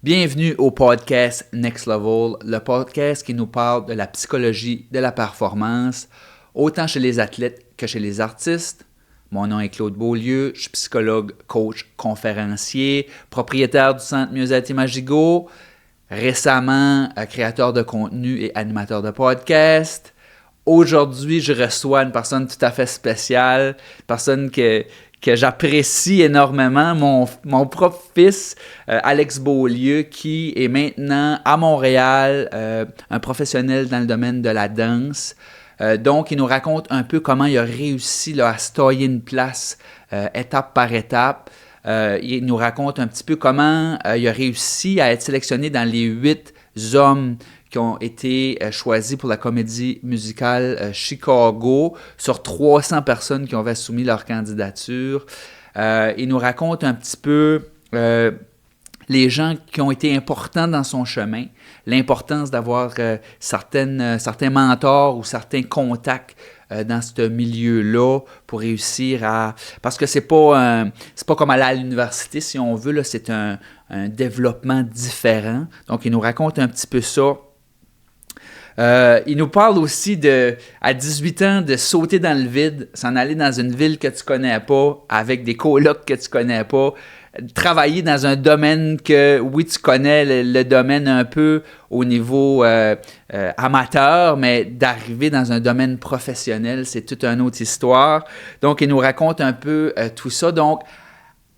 Bienvenue au podcast Next Level, le podcast qui nous parle de la psychologie de la performance, autant chez les athlètes que chez les artistes. Mon nom est Claude Beaulieu, je suis psychologue, coach, conférencier, propriétaire du Centre Mieux-être Imagigo, récemment créateur de contenu et animateur de podcast. Aujourd'hui, je reçois une personne tout à fait spéciale, une personne que j'apprécie énormément, mon propre fils, Alex Beaulieu, qui est maintenant à Montréal, un professionnel dans le domaine de la danse. Donc, il nous raconte un peu comment il a réussi là, à se tailler une place étape par étape. Il nous raconte un petit peu comment il a réussi à être sélectionné dans les 8 hommes qui ont été choisis pour la comédie musicale Chicago sur 300 personnes qui avaient soumis leur candidature. Il nous raconte un petit peu les gens qui ont été importants dans son chemin, l'importance d'avoir certains mentors ou certains contacts dans ce milieu-là pour réussir à... Parce que c'est pas comme aller à l'université, si on veut, là, c'est un développement différent. Donc, il nous raconte un petit peu ça. Il nous parle aussi à 18 ans, de sauter dans le vide, s'en aller dans une ville que tu connais pas, avec des colocs que tu connais pas, travailler dans un domaine que, oui, tu connais le domaine un peu au niveau amateur, mais d'arriver dans un domaine professionnel, c'est toute une autre histoire. Donc, il nous raconte un peu tout ça. Donc,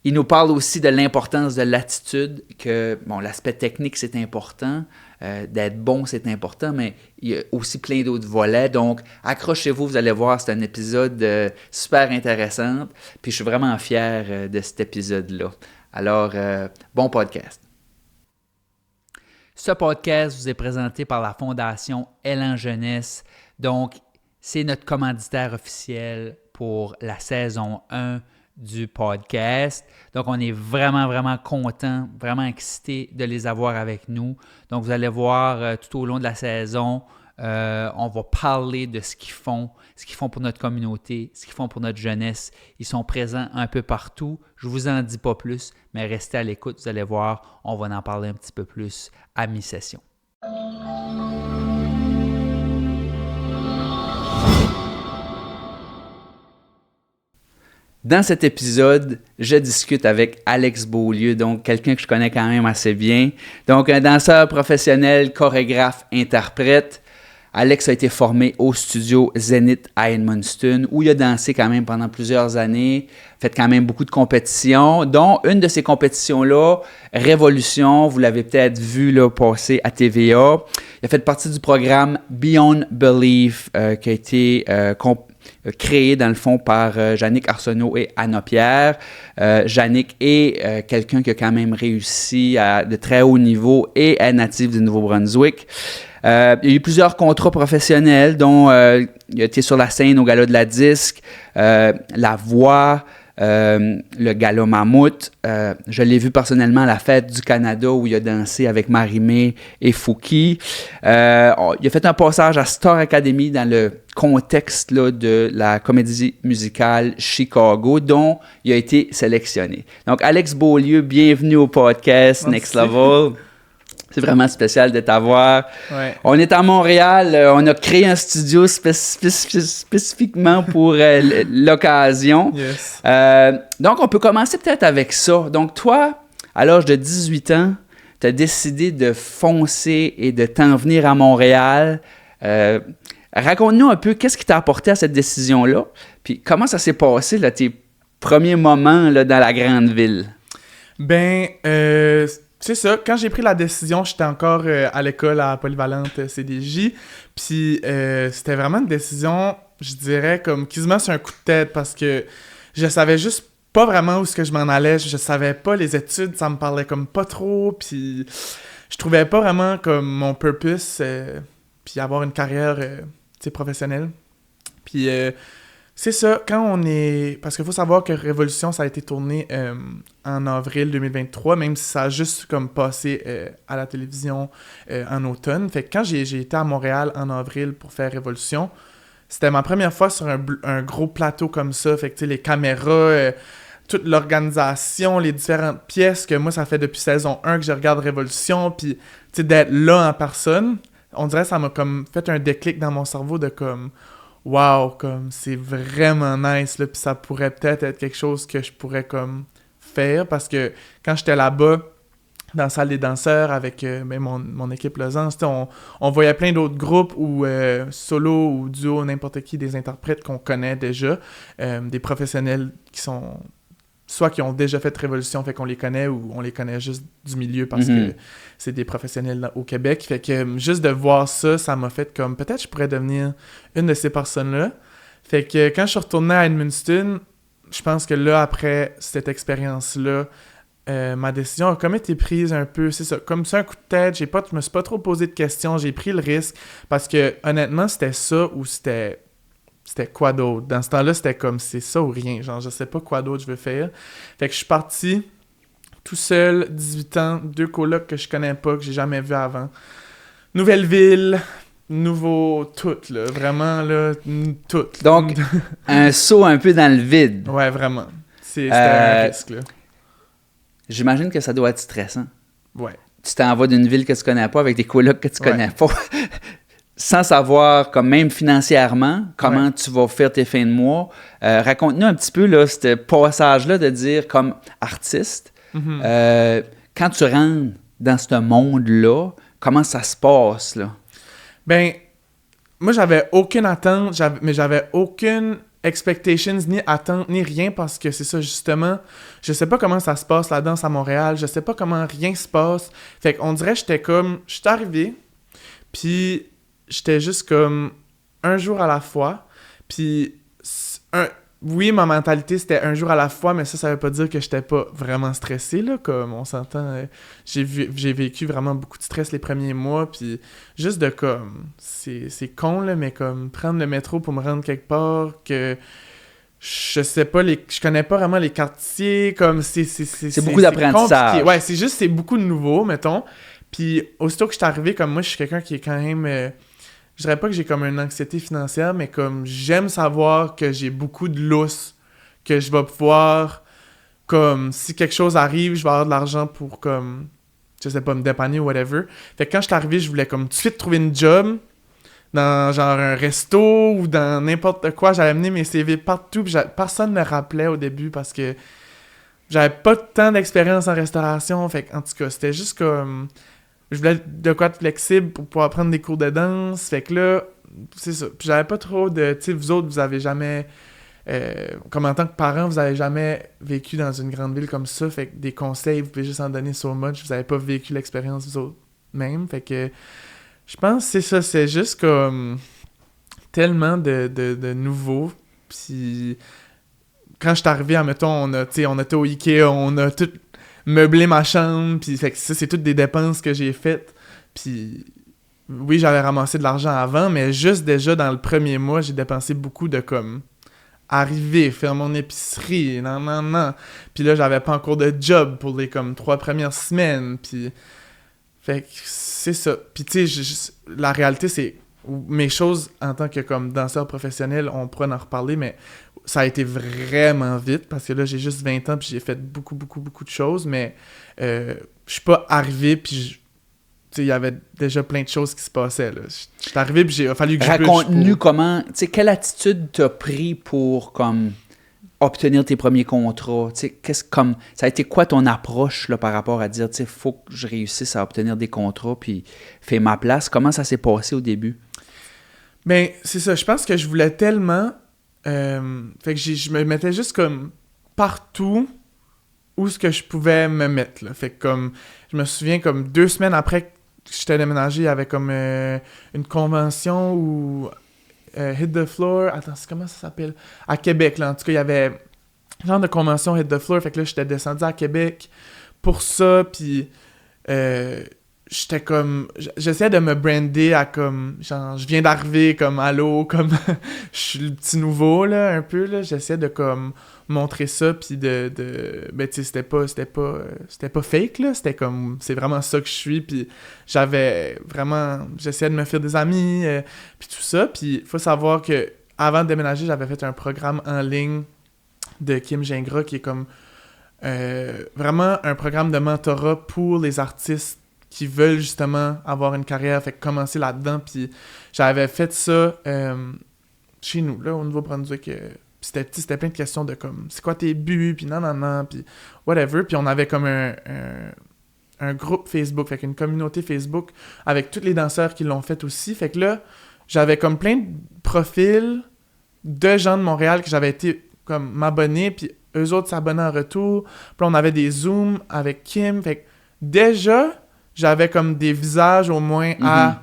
il nous parle aussi de l'importance de l'attitude, que, bon, l'aspect technique, c'est important, d'être bon, c'est important, mais il y a aussi plein d'autres volets. Donc, accrochez-vous, vous allez voir, c'est un épisode super intéressant. Puis, je suis vraiment fier de cet épisode-là. Alors, bon podcast. Ce podcast vous est présenté par la Fondation Élan Jeunesse. Donc, c'est notre commanditaire officiel pour la saison 1 du podcast. Donc, on est vraiment, vraiment content, vraiment excité de les avoir avec nous. Donc, vous allez voir tout au long de la saison, on va parler de ce qu'ils font pour notre communauté, ce qu'ils font pour notre jeunesse. Ils sont présents un peu partout. Je ne vous en dis pas plus, mais restez à l'écoute. Vous allez voir, on va en parler un petit peu plus à mi-session. Dans cet épisode, je discute avec Alex Beaulieu, donc quelqu'un que je connais quand même assez bien. Donc, un danseur professionnel, chorégraphe, interprète. Alex a été formé au studio Zenith à Edmundston, où il a dansé quand même pendant plusieurs années, fait quand même beaucoup de compétitions, dont une de ces compétitions-là, Révolution, vous l'avez peut-être vu là, passer à TVA. Il a fait partie du programme Beyond Belief, qui a été créé dans le fond par Yannick Arsenault et Anna Pierre. Yannick est quelqu'un qui a quand même réussi à de très haut niveau et est natif du Nouveau-Brunswick. Il y a eu plusieurs contrats professionnels, dont il a été sur la scène au Gala de la Disque, La Voix, le Gala Mammouth. Je l'ai vu personnellement à la Fête du Canada où il a dansé avec Marie-Mé et Fouki. Il a fait un passage à Star Academy dans le contexte là, de la comédie musicale Chicago, dont il a été sélectionné. Donc, Alex Beaulieu, bienvenue au podcast Next Level. C'est vraiment spécial de t'avoir. Ouais. On est à Montréal. On a créé un studio spécifiquement pour l'occasion. Yes. Donc, on peut commencer peut-être avec ça. Donc, toi, à l'âge de 18 ans, tu as décidé de foncer et de t'en venir à Montréal. Raconte-nous un peu qu'est-ce qui t'a apporté à cette décision-là. Puis, comment ça s'est passé, là, tes premiers moments là, dans la grande ville? C'est ça, quand j'ai pris la décision, j'étais encore à l'école à Polyvalente CDJ, puis c'était vraiment une décision, je dirais, comme quasiment sur un coup de tête, parce que je savais juste pas vraiment où est-ce que je m'en allais, je savais pas, les études, ça me parlait comme pas trop, puis je trouvais pas vraiment comme mon purpose, puis avoir une carrière, professionnelle. Puis c'est ça, quand on est... Parce qu'il faut savoir que Révolution, ça a été tourné en avril 2023, même si ça a juste comme passé à la télévision en automne. Fait que quand j'ai été à Montréal en avril pour faire Révolution, c'était ma première fois sur un gros plateau comme ça. Fait que tu sais, les caméras, toute l'organisation, les différentes pièces, que moi, ça fait depuis saison 1 que je regarde Révolution, puis, tu sais, d'être là en personne, on dirait que ça m'a comme fait un déclic dans mon cerveau de comme, wow, comme, c'est vraiment nice, là, puis ça pourrait peut-être être quelque chose que je pourrais, comme, faire, parce que quand j'étais là-bas, dans la salle des danseurs avec mon équipe Lausanne, on voyait plein d'autres groupes ou solo ou duo, n'importe qui, des interprètes qu'on connaît déjà, des professionnels qui sont soit qui ont déjà fait Révolution, fait qu'on les connaît, ou on les connaît juste du milieu parce que c'est des professionnels au Québec. Fait que juste de voir ça, ça m'a fait comme peut-être je pourrais devenir une de ces personnes-là. Fait que quand je suis retourné à Edmundston, je pense que là, après cette expérience-là, ma décision a comme été prise un peu, c'est ça, comme ça, un coup de tête, je me suis pas trop posé de questions, j'ai pris le risque, parce que honnêtement, c'était ça ou c'était quoi d'autre. Dans ce temps-là, c'était comme, c'est ça ou rien, genre, je sais pas quoi d'autre je veux faire. Fait que je suis parti tout seul, 18 ans, 2 colocs que je connais pas, que j'ai jamais vu avant. Nouvelle ville, nouveau tout, là, vraiment, là, tout. Donc, un saut un peu dans le vide. Ouais, vraiment. C'était un risque, là. J'imagine que ça doit être stressant. Ouais. Tu t'en vas d'une ville que tu connais pas avec des colocs que tu connais pas. Sans savoir, comme même financièrement, comment tu vas faire tes fins de mois. Raconte-nous un petit peu là, ce passage-là de dire, comme artiste, quand tu rentres dans ce monde-là, comment ça se passe, là? Ben, moi, j'avais aucune attente, mais j'avais aucune expectations, ni attente, ni rien, parce que c'est ça, justement, je sais pas comment ça se passe, la danse à Montréal, je sais pas comment rien se passe. Fait qu'on dirait, je suis arrivé, puis j'étais juste comme un jour à la fois, puis oui, ma mentalité, c'était un jour à la fois, mais ça veut pas dire que j'étais pas vraiment stressé, là, comme on s'entend. J'ai vécu vraiment beaucoup de stress les premiers mois, puis juste de comme, c'est con, là, mais comme prendre le métro pour me rendre quelque part, que je sais pas, je connais pas vraiment les quartiers, comme c'est beaucoup d'apprentissage. Compliqué. Ouais, c'est beaucoup de nouveau, mettons. Puis aussitôt que je suis arrivé, comme moi, je suis quelqu'un qui est quand même... je dirais pas que j'ai comme une anxiété financière, mais comme j'aime savoir que j'ai beaucoup de lousse, que je vais pouvoir, comme, si quelque chose arrive, je vais avoir de l'argent pour, comme, je sais pas, me dépanner ou whatever. Fait que quand je suis arrivé, je voulais comme tout de suite trouver une job dans genre un resto ou dans n'importe quoi. J'allais amener mes CV partout, puis personne ne me rappelait au début parce que j'avais pas tant d'expérience en restauration. Fait que, en tout cas, c'était juste comme... Je voulais de quoi de flexible pour pouvoir prendre des cours de danse. Fait que là, c'est ça. Puis j'avais pas trop de... Tu sais, vous autres, vous avez jamais... comme en tant que parent, vous avez jamais vécu dans une grande ville comme ça. Fait que des conseils, vous pouvez juste en donner so much. Vous avez pas vécu l'expérience vous autres même. Fait que je pense que c'est ça. C'est juste comme tellement de nouveau. Puis quand je suis arrivé, admettons, on était au Ikea, on a tout... meubler ma chambre, puis fait que ça, c'est toutes des dépenses que j'ai faites. Puis oui, j'avais ramassé de l'argent avant, mais juste déjà dans le premier mois, j'ai dépensé beaucoup de comme arriver, faire mon épicerie, non. Puis là, j'avais pas encore de job pour les comme 3 premières semaines, puis fait que c'est ça. Puis tu sais, la réalité, c'est mes choses en tant que comme danseur professionnel, on pourrait en reparler, mais ça a été vraiment vite parce que là, j'ai juste 20 ans puis j'ai fait beaucoup de choses, mais je suis pas arrivé puis il y avait déjà plein de choses qui se passaient. Je suis arrivé puis il a fallu que Raconte-nous comment, tu sais, quelle attitude t'as pris pour comme obtenir tes premiers contrats? Tu sais, ça a été quoi ton approche là, par rapport à dire, tu sais, faut que je réussisse à obtenir des contrats puis faire ma place? Comment ça s'est passé au début? Ben, c'est ça. Je pense que je voulais tellement... fait que je me mettais juste comme partout où ce que je pouvais me mettre, là. Fait que comme... Je me souviens comme 2 semaines après que j'étais déménagé, il y avait comme une convention où... Hit the Floor... Attends, comment ça s'appelle? À Québec, là. En tout cas, il y avait genre de convention Hit the Floor. Fait que là, j'étais descendu à Québec pour ça, puis... j'étais comme... J'essayais de me brander à comme... Genre, je viens d'arriver, comme, allô, comme... je suis le petit nouveau, là, un peu, là. J'essayais de, comme, montrer ça, puis de... Ben, tu sais, c'était pas fake, là. C'était comme... C'est vraiment ça que je suis, puis j'avais vraiment... J'essayais de me faire des amis, puis tout ça. Puis il faut savoir que avant de déménager, j'avais fait un programme en ligne de Kim Gingras, qui est comme vraiment un programme de mentorat pour les artistes qui veulent justement avoir une carrière, fait que commencer là-dedans, puis j'avais fait ça chez nous, là, au Nouveau-Brunswick, puis c'était plein de questions de comme, c'est quoi tes buts, puis non, puis whatever, puis on avait comme un groupe Facebook, fait qu'une communauté Facebook avec tous les danseurs qui l'ont fait aussi, fait que là, j'avais comme plein de profils de gens de Montréal que j'avais été comme m'abonner, puis eux autres s'abonnaient en retour, puis on avait des Zooms avec Kim, fait que déjà, j'avais comme des visages au moins à...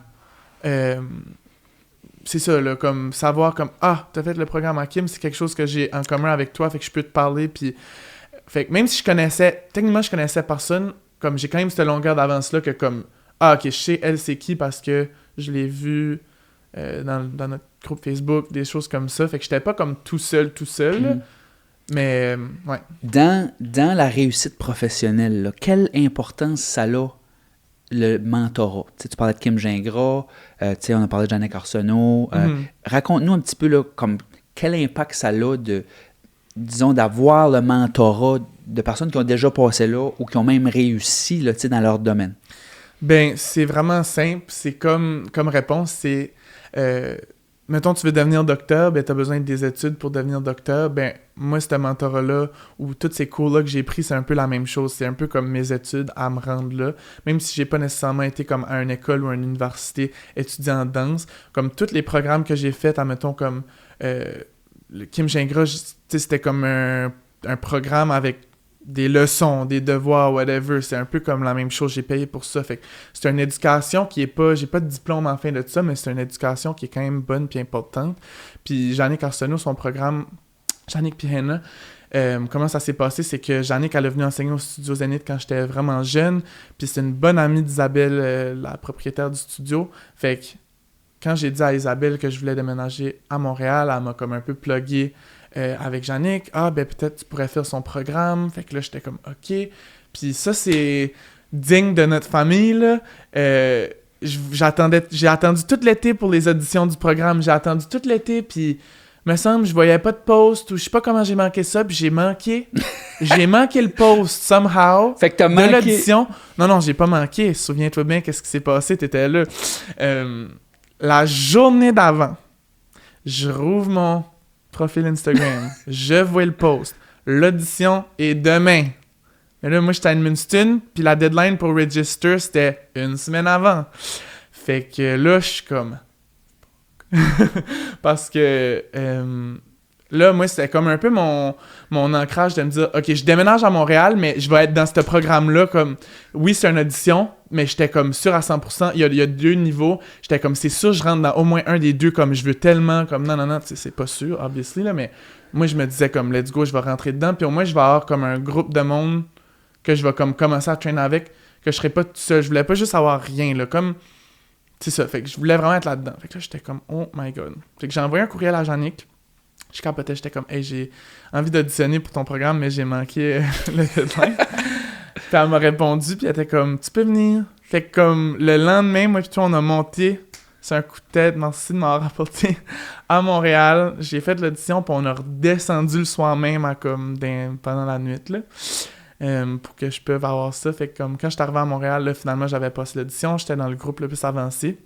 c'est ça, là, comme savoir comme « Ah, t'as fait le programme à Kim, c'est quelque chose que j'ai en commun avec toi, fait que je peux te parler, puis... » Fait que même si techniquement je connaissais personne, comme j'ai quand même cette longueur d'avance-là que comme « Ah, ok, je sais elle c'est qui parce que je l'ai vu dans notre groupe Facebook, des choses comme ça. » Fait que j'étais pas comme tout seul, là. Mais, ouais. Dans la réussite professionnelle, là, quelle importance ça a, le mentorat? Tu parlais de Kim Gingras, on a parlé de Jannick Arsenault. Raconte-nous un petit peu là, comme, quel impact ça a disons, d'avoir le mentorat de personnes qui ont déjà passé là ou qui ont même réussi là, dans leur domaine. Ben, c'est vraiment simple. C'est comme réponse, c'est... mettons, tu veux devenir docteur, ben, tu as besoin des études pour devenir docteur. Ben, moi, ce mentorat-là, ou tous ces cours-là que j'ai pris, c'est un peu la même chose. C'est un peu comme mes études à me rendre là. Même si j'ai pas nécessairement été comme à une école ou à une université étudiant en danse, comme tous les programmes que j'ai faits, admettons, comme le Kim Gingras, c'était comme un programme avec des leçons, des devoirs, whatever. C'est un peu comme la même chose. J'ai payé pour ça. Fait que c'est une éducation qui est pas... J'ai pas de diplôme en fin de ça, mais c'est une éducation qui est quand même bonne puis importante. Puis Jannick Arsenault, son programme... Jannick puis Henna, comment ça s'est passé, c'est que Jannick, elle est venue enseigner au Studio Zénith quand j'étais vraiment jeune. Puis c'est une bonne amie d'Isabelle, la propriétaire du studio. Fait que quand j'ai dit à Isabelle que je voulais déménager à Montréal, elle m'a comme un peu plugué avec Jannick. Ah, ben peut-être tu pourrais faire son programme. Fait que là, j'étais comme OK. Puis ça, c'est digne de notre famille, là. J'ai attendu tout l'été pour les auditions du programme. J'ai attendu tout l'été, puis me semble je voyais pas de post ou je sais pas comment j'ai manqué ça, puis j'ai manqué le post somehow. Fait que t'as manqué... de l'audition. Non, j'ai pas manqué. Souviens-toi bien qu'est-ce qui s'est passé, t'étais là. La journée d'avant, je rouvre mon profil Instagram, je vois le post. L'audition est demain. Mais là, moi, j'étais à Edmundston, puis la deadline pour register, c'était une semaine avant. Fait que là, je suis comme... Parce que là, moi, c'était comme un peu mon ancrage de me dire, OK, je déménage à Montréal, mais je vais être dans ce programme-là comme... Oui, c'est une audition, mais j'étais comme sûr à 100%. Il y a 2 niveaux. J'étais comme, c'est sûr, je rentre dans au moins un des 2, comme je veux tellement, comme non, c'est pas sûr, obviously, là, mais moi, je me disais comme, let's go, je vais rentrer dedans, puis au moins, je vais avoir comme un groupe de monde que je vais comme commencer à traîner avec, que je serais pas tout seul. Je voulais pas juste avoir rien, là, comme... C'est ça, fait que je voulais vraiment être là-dedans. Fait que là, j'étais comme, oh my god. Fait que j'ai envoyé un courriel à Jannick. Je capotais, j'étais comme, hey, j'ai envie d'auditionner pour ton programme, mais j'ai manqué le deadline. Puis elle m'a répondu, puis elle était comme, tu peux venir. Fait que comme le lendemain, moi et toi, on a monté, c'est un coup de tête, merci de m'avoir rapporté, à Montréal. J'ai fait l'audition, puis on a redescendu le soir même à comme pendant la nuit, là. Pour que je puisse avoir ça. Fait que comme quand je suis arrivé à Montréal, là, finalement, j'avais passé l'audition. J'étais dans le groupe le plus avancé.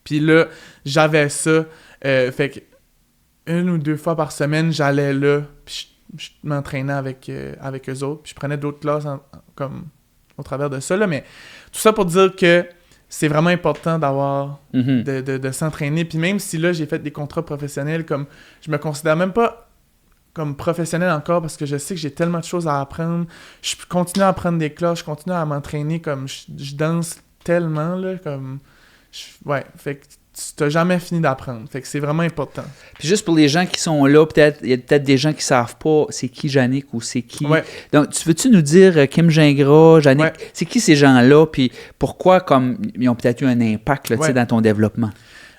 Puis là, j'avais ça. Fait que 1 ou 2 fois par semaine, j'allais là. Puis je m'entraînais avec eux autres. Puis je prenais d'autres classes comme au travers de ça. Là. Mais tout ça pour dire que c'est vraiment important d'avoir... de s'entraîner. Puis même si là, j'ai fait des contrats professionnels, comme je me considère même pas... comme professionnel encore parce que je sais que j'ai tellement de choses à apprendre. Je continue à apprendre des classes, je continue à m'entraîner comme je danse tellement là comme ouais, fait que tu n'as jamais fini d'apprendre. Fait que c'est vraiment important. Puis juste pour les gens qui sont là, il y a peut-être des gens qui savent pas c'est qui Jannick ou c'est qui. Ouais. Donc veux-tu nous dire Kim Gingras, Jannick, Ouais. C'est qui ces gens-là puis pourquoi comme ils ont peut-être eu un impact là, Ouais. dans ton développement?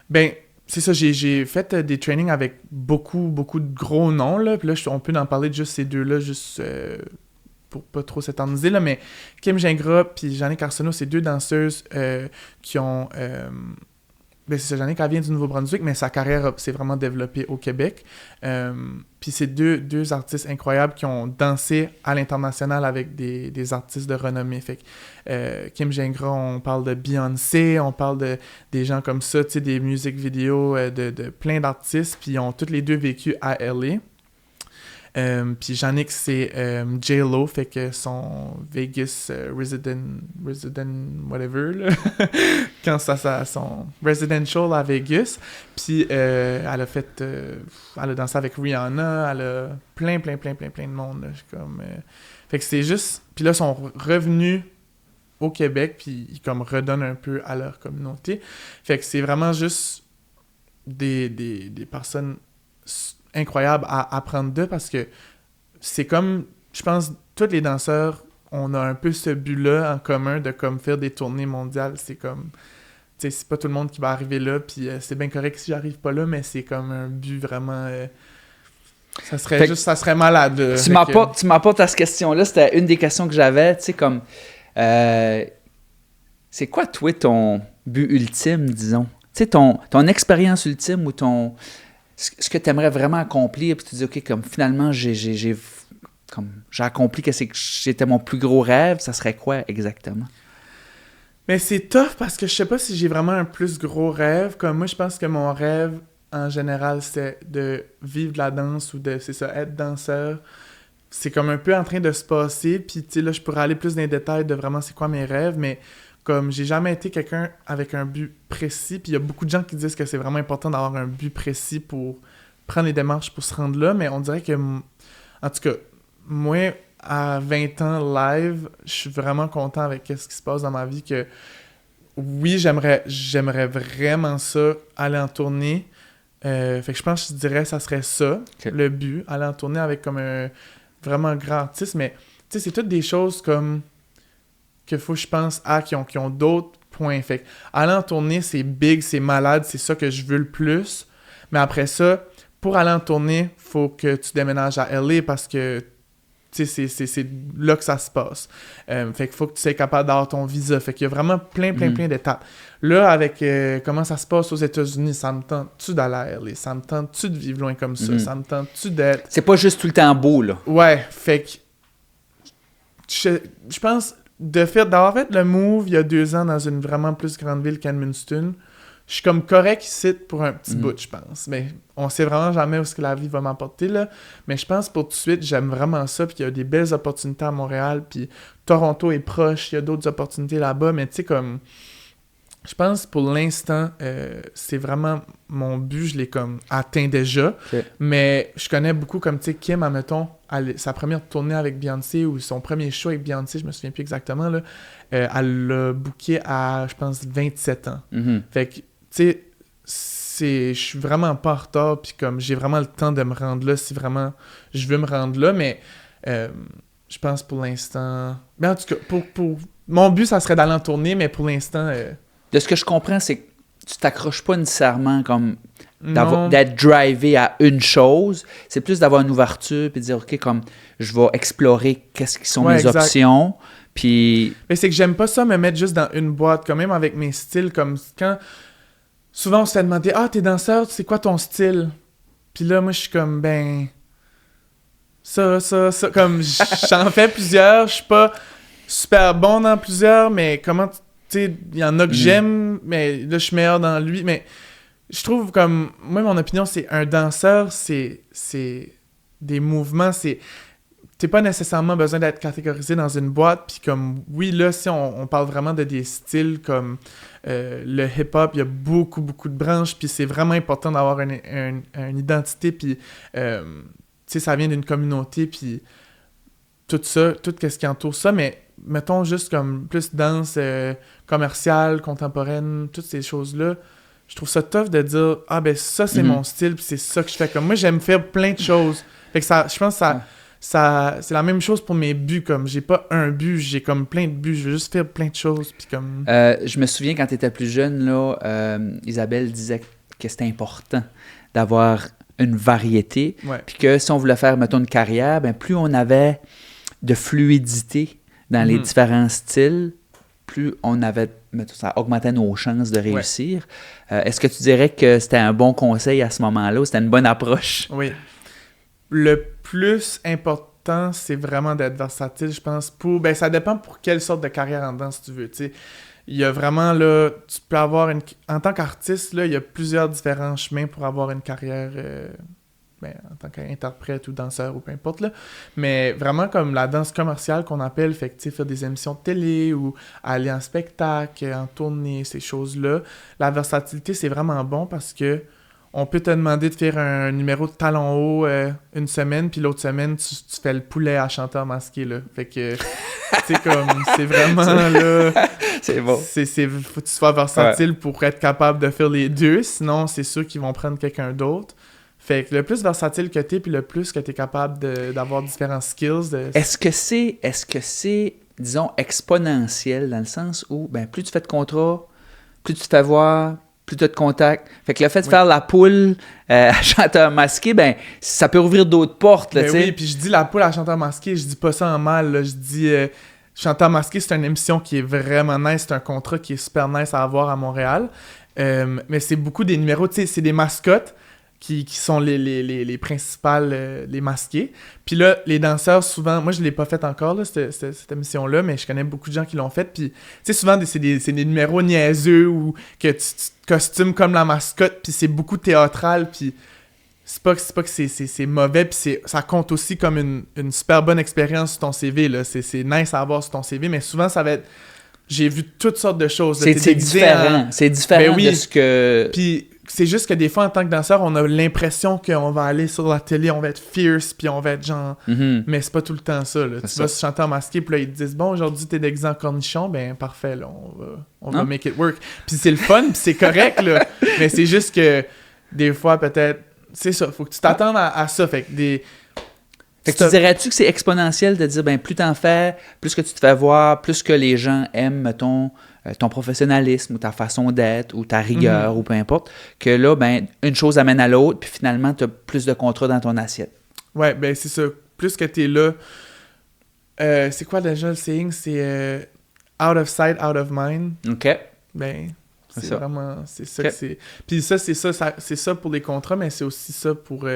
Ben c'est ça, j'ai fait des trainings avec beaucoup de gros noms, là. Puis là, on peut en parler de juste ces deux-là, juste pour pas trop s'éterniser, là. Mais Kim Gingras puis Jannick Arsenault, c'est 2 danseuses qui ont c'est ça, Yannick, elle vient du Nouveau-Brunswick, mais sa carrière s'est vraiment développée au Québec. Puis c'est deux artistes incroyables qui ont dansé à l'international avec des artistes de renommée. Fait que Kim Gingras, on parle de Beyoncé, on parle des gens comme ça, tu sais, des musiques vidéo de plein d'artistes, puis ils ont tous les deux vécu à LA. Puis Yannick, c'est J-Lo, fait que son Vegas resident whatever, là. Quand son residential à Vegas. Puis elle a dansé avec Rihanna, elle a plein de monde, là. Fait que c'est juste... Puis là, ils sont revenus au Québec, puis ils comme redonnent un peu à leur communauté. Fait que c'est vraiment juste des personnes incroyable à apprendre d'eux parce que c'est comme, je pense, tous les danseurs, on a un peu ce but-là en commun de comme faire des tournées mondiales. C'est comme, tu sais, c'est pas tout le monde qui va arriver là, puis c'est bien correct si j'arrive pas là, mais c'est comme un but vraiment... ça serait malade. Tu m'apportes à cette question-là, c'était une des questions que j'avais, tu sais, comme... c'est quoi, toi, ton but ultime, disons? Tu sais, ton expérience ultime ou ce que tu aimerais vraiment accomplir, puis tu dis, OK, comme finalement, j'ai accompli que c'était mon plus gros rêve, ça serait quoi exactement? Mais c'est tough parce que je sais pas si j'ai vraiment un plus gros rêve. Comme moi, je pense que mon rêve, en général, c'est de vivre de la danse ou c'est ça, être danseur. C'est comme un peu en train de se passer, puis tu sais, là, je pourrais aller plus dans les détails de vraiment c'est quoi mes rêves, mais comme j'ai jamais été quelqu'un avec un but précis, puis il y a beaucoup de gens qui disent que c'est vraiment important d'avoir un but précis pour prendre les démarches pour se rendre là, mais on dirait que, en tout cas, moi, à 20 ans live, je suis vraiment content avec ce qui se passe dans ma vie, que oui, j'aimerais vraiment ça, aller en tournée, fait que je pense que je dirais ça serait ça, okay. Le but, aller en tournée avec comme un vraiment grand artiste, mais tu sais, c'est toutes des choses comme... que faut je pense qui ont d'autres points. Fait que aller en tournée, c'est big, c'est malade, c'est ça que je veux le plus. Mais après ça, pour aller en tournée, faut que tu déménages à LA parce que tu sais, c'est là que ça se passe. Fait qu'il faut que tu sois capable d'avoir ton visa. Fait qu'il y a vraiment plein d'étapes. Là, avec comment ça se passe aux États-Unis, ça me tente-tu d'aller à LA? Ça me tente-tu de vivre loin comme ça? Ça me tente-tu d'être... C'est pas juste tout le temps beau, là. Ouais, fait que je pense... d'avoir fait le move il y a 2 ans dans une vraiment plus grande ville qu'Edmundston, je suis comme correct ici pour un petit bout, je pense. Mais on sait vraiment jamais où ce que la vie va m'apporter, là. Mais je pense pour tout de suite, j'aime vraiment ça, puis il y a des belles opportunités à Montréal, puis Toronto est proche, il y a d'autres opportunités là-bas, mais tu sais, comme... Je pense pour l'instant, c'est vraiment mon but, je l'ai comme atteint déjà. Okay. Mais je connais beaucoup comme, tu sais, Kim, admettons, sa première tournée avec Beyoncé ou son premier show avec Beyoncé, je me souviens plus exactement, là, elle l'a booké à, je pense, 27 ans. Fait que, tu sais, je suis vraiment pas en retard, puis comme j'ai vraiment le temps de me rendre là si vraiment je veux me rendre là, mais je pense pour l'instant... Mais en tout cas, pour mon but, ça serait d'aller en tournée, mais pour l'instant... De ce que je comprends, c'est que tu t'accroches pas nécessairement comme d'être drivé à une chose. C'est plus d'avoir une ouverture puis de dire, OK, comme je vais explorer qu'est-ce qui sont mes options. Puis... Mais c'est que j'aime pas ça me mettre juste dans une boîte, quand même avec mes styles. Comme quand souvent on se fait demander, ah, t'es danseur, c'est quoi ton style? Puis là, moi, je suis comme, ben... Ça. Comme j'en fais plusieurs, je suis pas super bon dans plusieurs, mais comment... Il y en a que j'aime, mais là, je suis meilleur dans lui. Mais je trouve comme... Moi, mon opinion, c'est un danseur, c'est des mouvements, t'as pas nécessairement besoin d'être catégorisé dans une boîte. Puis comme, oui, là, si on parle vraiment de des styles comme le hip-hop, il y a beaucoup de branches, puis c'est vraiment important d'avoir une identité, puis tu sais, ça vient d'une communauté, puis tout ça, tout ce qui entoure ça, mais mettons juste comme plus danse commerciale, contemporaine, toutes ces choses-là, je trouve ça tough de dire « Ah, ben ça, c'est mon style, puis c'est ça que je fais. » Comme moi, j'aime faire plein de choses. Fait que ça, je pense que ça c'est la même chose pour mes buts. Comme j'ai pas un but, j'ai comme plein de buts. Je veux juste faire plein de choses. Puis comme... je me souviens quand tu étais plus jeune, là, Isabelle disait que c'était important d'avoir une variété. Puis que si on voulait faire, mettons, une carrière, ben plus on avait de fluidité dans les différents styles, plus on avait, mettons, ça augmentait nos chances de réussir. Est-ce que tu dirais que c'était un bon conseil à ce moment-là ou c'était une bonne approche? Oui. Le plus important, c'est vraiment d'être versatile, je pense. Ben, ça dépend pour quelle sorte de carrière en danse tu veux, tu sais. Il y a vraiment, là, tu peux avoir en tant qu'artiste, là, il y a plusieurs différents chemins pour avoir une carrière, ben, en tant qu'interprète ou danseur ou peu importe, là. Mais vraiment comme la danse commerciale qu'on appelle, fait que, tu sais, faire des émissions de télé ou aller en spectacle, en tournée, ces choses-là. La versatilité, c'est vraiment bon parce que on peut te demander de faire un numéro de talons hauts une semaine, puis l'autre semaine, tu fais le poulet à chanteur masqué, là. Fait que, c'est comme, c'est vraiment, là... C'est bon. Faut que tu sois versatile pour être capable de faire les deux, sinon, c'est sûr qu'ils vont prendre quelqu'un d'autre. Fait que le plus versatile que t'es, puis le plus que t'es capable d'avoir différents skills... Est-ce que c'est, disons, exponentiel, dans le sens où, ben, plus tu fais de contrats, plus tu te fais voir... plus tu as de contacts. Fait que le fait de faire la poule à chanteur masqué, ben ça peut ouvrir d'autres portes, là, tu sais. Oui, puis je dis la poule à chanteur masqué, je dis pas ça en mal, là. Je dis chanteur masqué, c'est une émission qui est vraiment nice, c'est un contrat qui est super nice à avoir à Montréal. Mais c'est beaucoup des numéros, tu sais, c'est des mascottes qui sont les principales, les masqués. Puis là, les danseurs, souvent, moi je l'ai pas fait encore, là, cette émission-là, mais je connais beaucoup de gens qui l'ont fait. Puis, tu sais, souvent, c'est des numéros niaiseux où que tu te costumes comme la mascotte, puis c'est beaucoup théâtral, puis c'est pas que c'est mauvais, puis ça compte aussi comme une super bonne expérience sur ton CV, là. C'est nice à avoir sur ton CV, mais souvent, ça va être... J'ai vu toutes sortes de choses. C'est différent. C'est différent de ce que... Puis c'est juste que des fois, en tant que danseur, on a l'impression qu'on va aller sur la télé, on va être fierce, puis on va être genre... Mais c'est pas tout le temps ça, là. Tu vas se chanter en masqué, puis là, ils te disent « Bon, aujourd'hui, t'es déguisé en cornichon. » Ben, parfait, là, on va make it work. Puis c'est le fun, puis c'est correct, là. Mais c'est juste que, des fois, peut-être... C'est ça, faut que tu t'attendes à ça. Fait que tu dirais-tu que c'est exponentiel de dire, ben plus t'en fais, plus que tu te fais voir, plus que les gens aiment, mettons, ton professionnalisme ou ta façon d'être ou ta rigueur ou peu importe, que là, ben une chose amène à l'autre, puis finalement, tu as plus de contrats dans ton assiette. Ouais, ben c'est ça. Plus que t'es là... c'est quoi déjà le saying? C'est out of sight, out of mind. OK. Ben... C'est vraiment... C'est ça que c'est... Puis ça, c'est ça pour les contrats, mais c'est aussi ça pour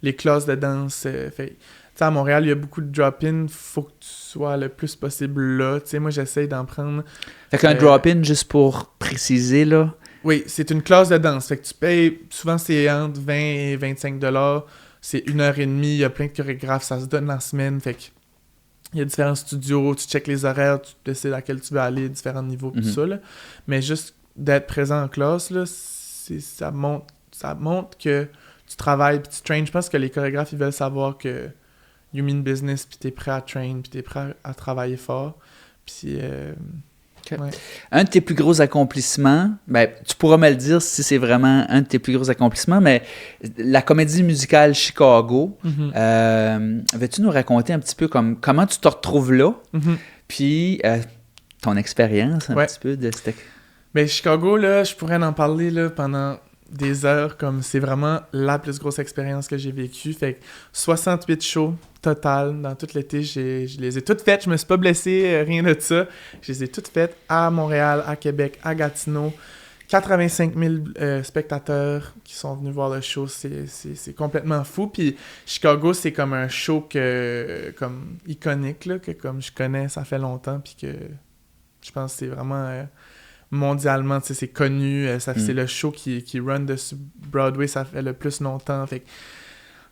les classes de danse. Fait... Tu sais, à Montréal, il y a beaucoup de drop-in. Faut que tu sois le plus possible là. Tu sais, moi, j'essaye d'en prendre... Fait qu'un drop-in, juste pour préciser, là... Oui, c'est une classe de danse. Fait que tu payes... Souvent, c'est entre 20 et 25 $. C'est 1h30. Il y a plein de chorégraphes. Ça se donne la semaine. Fait que... Il y a différents studios. Tu checkes les horaires. Tu décides à quel tu veux aller. Différents niveaux, tout ça, là. Mais juste... d'être présent en classe, là, ça montre que tu travailles puis tu trains. Je pense que les chorégraphes, ils veulent savoir que you mean business, puis t'es prêt à train, puis t'es prêt à travailler fort. Puis, ouais. Un de tes plus gros accomplissements, ben, tu pourras me le dire si c'est vraiment un de tes plus gros accomplissements, mais la comédie musicale Chicago, veux-tu nous raconter un petit peu comment tu te retrouves là, puis ton expérience un petit peu de cette... Ben, Chicago, là, je pourrais en parler là, pendant des heures, comme c'est vraiment la plus grosse expérience que j'ai vécue. Fait que 68 shows total dans tout l'été, je les ai toutes faites. Je me suis pas blessé, rien de ça. Je les ai toutes faites à Montréal, à Québec, à Gatineau. 85 000 spectateurs qui sont venus voir le show, c'est complètement fou. Puis Chicago, c'est comme un show comme iconique, là, que comme je connais, ça fait longtemps, puis que je pense que c'est vraiment... mondialement, tu sais, c'est connu. C'est le show qui run dessus Broadway, ça fait le plus longtemps. Fait que...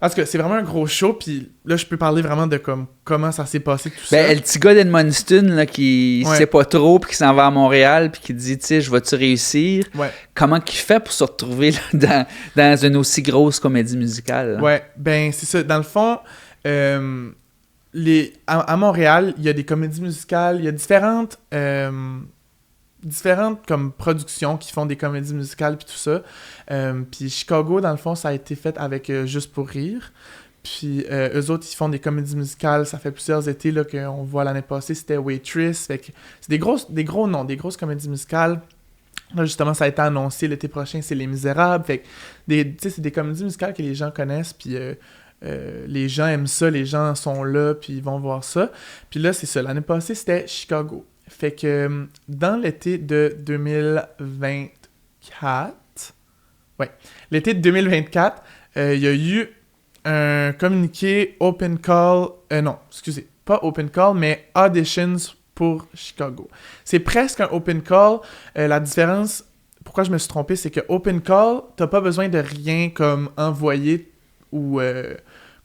En tout cas, c'est vraiment un gros show, puis là, je peux parler vraiment de comment ça s'est passé, tout ça. Le petit gars d'Edmundston, là, qui sait pas trop, puis qui s'en va à Montréal, puis qui dit, tu sais, je vais-tu réussir? Ouais. Comment qu'il fait pour se retrouver là, dans une aussi grosse comédie musicale? Là? Ouais, ben c'est ça. Dans le fond, à Montréal, il y a des comédies musicales, il y a différentes comme productions qui font des comédies musicales puis tout ça. Puis Chicago, dans le fond, ça a été fait avec Juste pour rire. Puis eux autres, ils font des comédies musicales. Ça fait plusieurs étés là, qu'on voit l'année passée, c'était Waitress. Fait que c'est des gros noms, des grosses comédies musicales. Là, justement, ça a été annoncé l'été prochain, c'est Les Misérables. Fait que c'est des comédies musicales que les gens connaissent, puis les gens aiment ça, les gens sont là, puis ils vont voir ça. Puis là, c'est ça. L'année passée, c'était Chicago. Fait que dans l'été de 2024, l'été de 2024, il y a eu un communiqué open call, pas open call, mais auditions pour Chicago. C'est presque un open call. La différence, pourquoi je me suis trompé, c'est que open call, t'as pas besoin de rien comme envoyer ou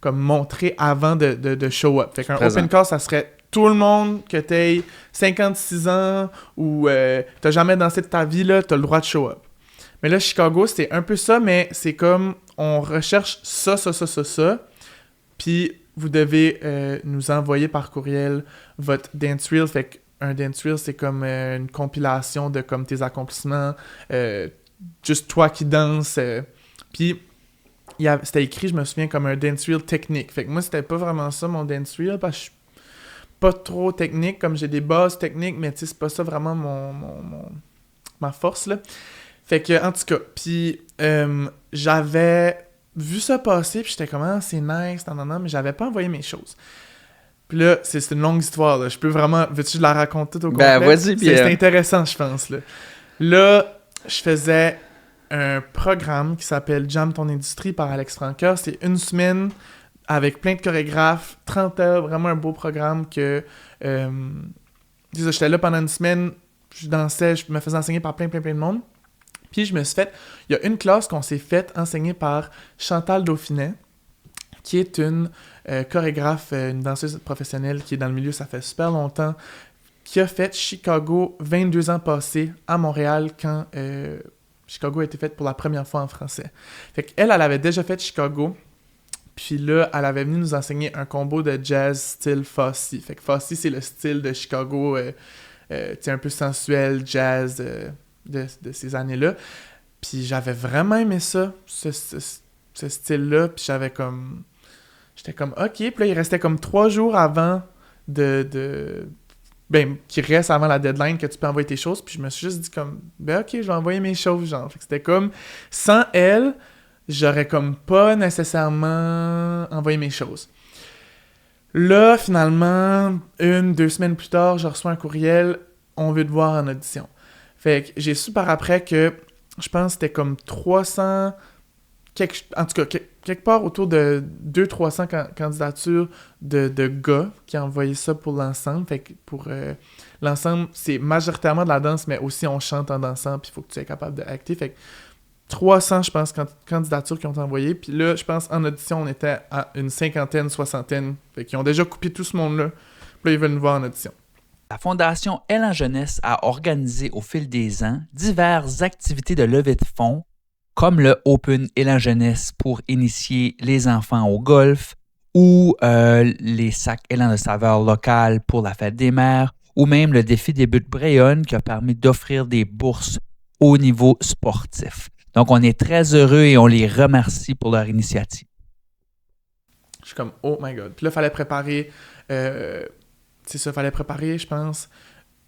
comme montrer avant de show up. Fait qu'un open call, ça serait tout le monde, que t'aies 56 ans ou t'as jamais dansé de ta vie, là, t'as le droit de show up. Mais là, Chicago, c'est un peu ça, mais c'est comme on recherche ça, puis vous devez nous envoyer par courriel votre dance reel. Fait qu'un dance reel, c'est comme une compilation de comme tes accomplissements, juste toi qui danses. Puis c'était écrit, je me souviens, comme un dance reel technique. Fait que moi, c'était pas vraiment ça mon dance reel, parce que je suis pas trop technique, comme j'ai des bases techniques, mais tu sais, c'est pas ça vraiment ma force, là. Fait que, en tout cas, puis j'avais vu ça passer, puis j'étais comme, c'est nice, mais j'avais pas envoyé mes choses. Puis là, c'est une longue histoire, là. Je peux vraiment... Veux-tu que je la raconte toute au complet? Ben, vas-y, puis... C'est intéressant, je pense, là. Là, je faisais un programme qui s'appelle Jam ton industrie par Alex Franca. C'est une semaine avec plein de chorégraphes, 30 heures, vraiment un beau programme que... j'étais là pendant une semaine, je dansais, je me faisais enseigner par plein de monde. Puis je me suis fait... Il y a une classe qu'on s'est fait enseigner par Chantal Dauphinet, qui est une chorégraphe, une danseuse professionnelle qui est dans le milieu, ça fait super longtemps, qui a fait Chicago 22 ans passés à Montréal quand Chicago a été faite pour la première fois en français. Fait qu'elle, elle avait déjà fait Chicago, puis là, elle avait venu nous enseigner un combo de jazz style Fosse. Fait que Fosse, c'est le style de Chicago, un peu sensuel, jazz... De ces années-là. Puis j'avais vraiment aimé ça, ce style-là. Puis j'étais comme, OK. Puis là, il restait comme 3 jours avant qu'il reste avant la deadline que tu peux envoyer tes choses. Puis je me suis juste dit comme, OK, je vais envoyer mes choses, genre. Fait que c'était comme, sans elle, j'aurais comme pas nécessairement envoyé mes choses. Là, finalement, 1-2 semaines plus tard, je reçois un courriel, on veut te voir en audition. Fait que j'ai su par après que je pense que c'était comme 300... en tout cas, quelque part autour de 200-300 candidatures de gars qui ont envoyé ça pour l'ensemble. Fait que pour l'ensemble, c'est majoritairement de la danse, mais aussi on chante en dansant, puis il faut que tu sois capable de acter. Fait que 300, je pense, candidatures qui ont été envoyées. Puis là, je pense, en audition, on était à une 50aine, 60aine. Fait qu'ils ont déjà coupé tout ce monde-là. Puis là, ils veulent nous voir en audition. La Fondation Élan Jeunesse a organisé au fil des ans diverses activités de levée de fonds, comme le Open Élan Jeunesse pour initier les enfants au golf, ou les sacs Élan de saveurs locales pour la fête des mères, ou même le défi des buts Brayonne qui a permis d'offrir des bourses au niveau sportif. Donc, on est très heureux et on les remercie pour leur initiative. Je suis comme, oh my God. Puis là, il fallait préparer... je pense.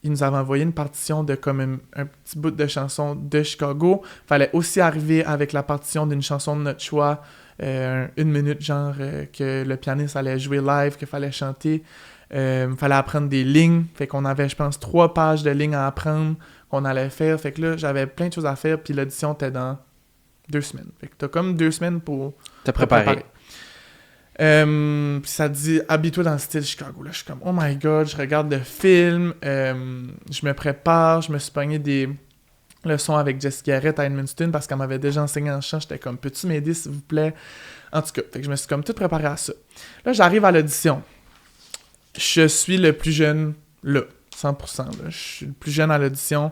Ils nous avaient envoyé une partition de comme un petit bout de chanson de Chicago. Fallait aussi arriver avec la partition d'une chanson de notre choix, 1 minute, genre que le pianiste allait jouer live, qu'il fallait chanter. Fallait apprendre des lignes. Fait qu'on avait, je pense, 3 pages de lignes à apprendre qu'on allait faire. Fait que là, j'avais plein de choses à faire. Puis l'audition était dans 2 semaines. Fait que t'as comme 2 semaines pour te préparer. Puis ça dit habille-toi dans le style Chicago. Là, je suis comme oh my God, je regarde le film, je me prépare, je me suis pogné des leçons avec Jessie Garrett à Edmundston parce qu'elle m'avait déjà enseigné en chant. J'étais comme peux-tu m'aider s'il vous plaît? En tout cas, fait que je me suis comme tout préparé à ça. Là, j'arrive à l'audition. Je suis le plus jeune là, 100%. Là. Je suis le plus jeune à l'audition.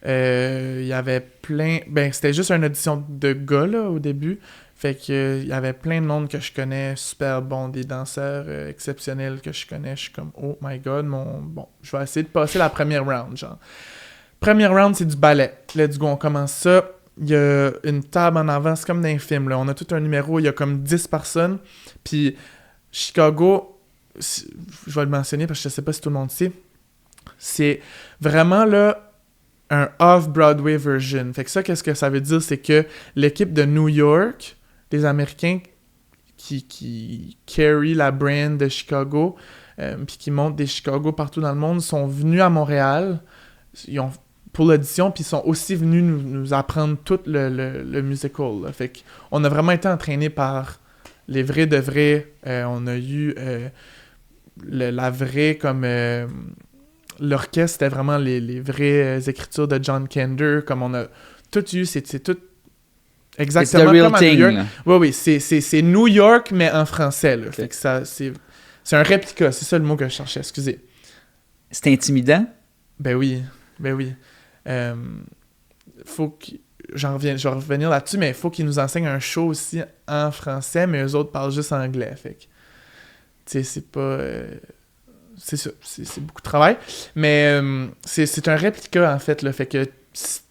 Il y avait plein... c'était juste une audition de gars là, au début. Fait que il y avait plein de monde que je connais, super bon, des danseurs exceptionnels que je connais. Je suis comme, oh my God, bon, je vais essayer de passer la première round, genre. Première round, c'est du ballet. Let's go, on commence ça. Il y a une table en avant, c'est comme dans un film, là. On a tout un numéro, il y a comme 10 personnes. Puis Chicago, je vais le mentionner parce que je sais pas si tout le monde sait, c'est vraiment, là, un off-Broadway version. Fait que ça, qu'est-ce que ça veut dire? C'est que l'équipe de New York... les Américains qui carry la brand de Chicago, puis qui montent des Chicago partout dans le monde, sont venus à Montréal pour l'audition, puis ils sont aussi venus nous apprendre tout le musical. Là. Fait qu'on a vraiment été entraînés par les vrais de vrais. On a eu la vraie comme... l'orchestre, c'était vraiment les vraies écritures de John Kander, comme on a tout eu, c'est tout exactement comme à New York. Oui, c'est New York, mais en français. Là. Fait que ça, c'est un réplica, c'est ça le mot que je cherchais, excusez. C'est intimidant? Ben oui. Faut que... je vais revenir là-dessus, mais il faut qu'ils nous enseignent un show aussi en français, mais eux autres parlent juste anglais. Fait que, tu sais, c'est pas... c'est ça, c'est beaucoup de travail. Mais c'est un réplica, en fait, là. Fait que, tu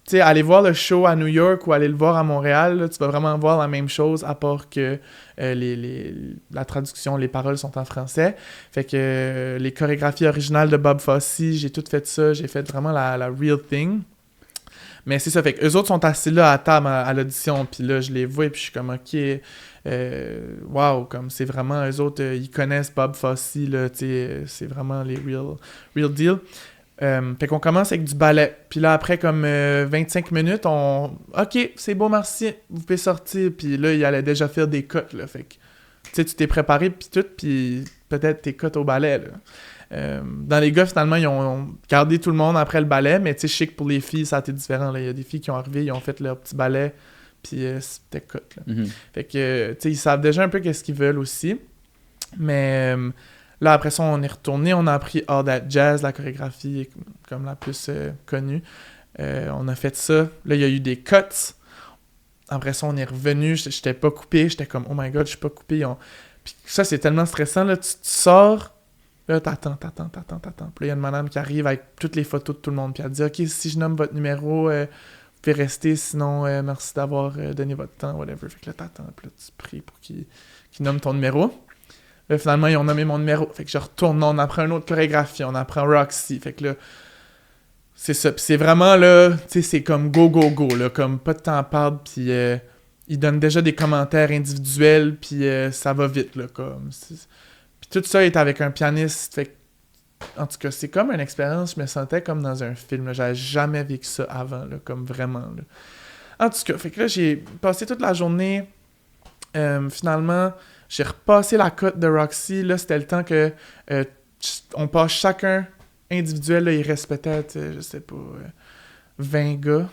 sais, aller voir le show à New York ou aller le voir à Montréal, là, tu vas vraiment voir la même chose, à part que la traduction, les paroles sont en français. Fait que les chorégraphies originales de Bob Fosse, j'ai tout fait ça. J'ai fait vraiment la real thing. Mais c'est ça, fait que eux autres sont assis là à table à l'audition, puis là, je les vois, et puis je suis comme, OK, wow, comme c'est vraiment, eux autres, ils connaissent Bob Fosse, là, tu sais, c'est vraiment les real deal. Fait qu'on commence avec du ballet, puis là, après, comme 25 minutes, OK, c'est beau, merci, vous pouvez sortir, puis là, il allait déjà faire des cuts, là, fait que, tu sais, tu t'es préparé, puis tout, puis peut-être tes cuts au ballet, là. Dans les gars, finalement, ils ont gardé tout le monde après le ballet, mais tu sais, je sais que pour les filles, ça a été différent. Là. Il y a des filles qui ont arrivé, ils ont fait leur petit ballet, puis c'était cut. Là. Mm-hmm. Fait que, tu sais, ils savent déjà un peu qu'est-ce qu'ils veulent aussi. Mais là, après ça, on est retourné, on a appris All That Jazz, la chorégraphie comme la plus connue. On a fait ça. Là, il y a eu des cuts. Après ça, on est revenu. J'étais pas coupé. J'étais comme, oh my god, je suis pas coupé. Puis ça, c'est tellement stressant. Là, tu sors. Là, t'attends. Puis là, il y a une madame qui arrive avec toutes les photos de tout le monde. Puis elle dit, OK, si je nomme votre numéro, vous pouvez rester. Sinon, merci d'avoir donné votre temps, whatever. Fait que là, t'attends. Puis là, tu pries pour qu'ils nomment ton numéro. Là, finalement, ils ont nommé mon numéro. Fait que je retourne. On apprend une autre chorégraphie. On apprend Roxy. Fait que là, c'est ça. Puis c'est vraiment, là, tu sais, c'est comme go, là. Comme pas de temps à perdre. Puis ils donnent déjà des commentaires individuels. Puis ça va vite, là. Comme... Puis tout ça est avec un pianiste. Fait que, en tout cas, c'est comme une expérience. Je me sentais comme dans un film. Là. J'avais jamais vécu ça avant, là, comme vraiment. Là. En tout cas, fait que là, j'ai passé toute la journée. Finalement, j'ai repassé la cote de Roxy. Là, c'était le temps que on passe chacun individuel. Là, il reste peut-être, je sais pas, 20 gars.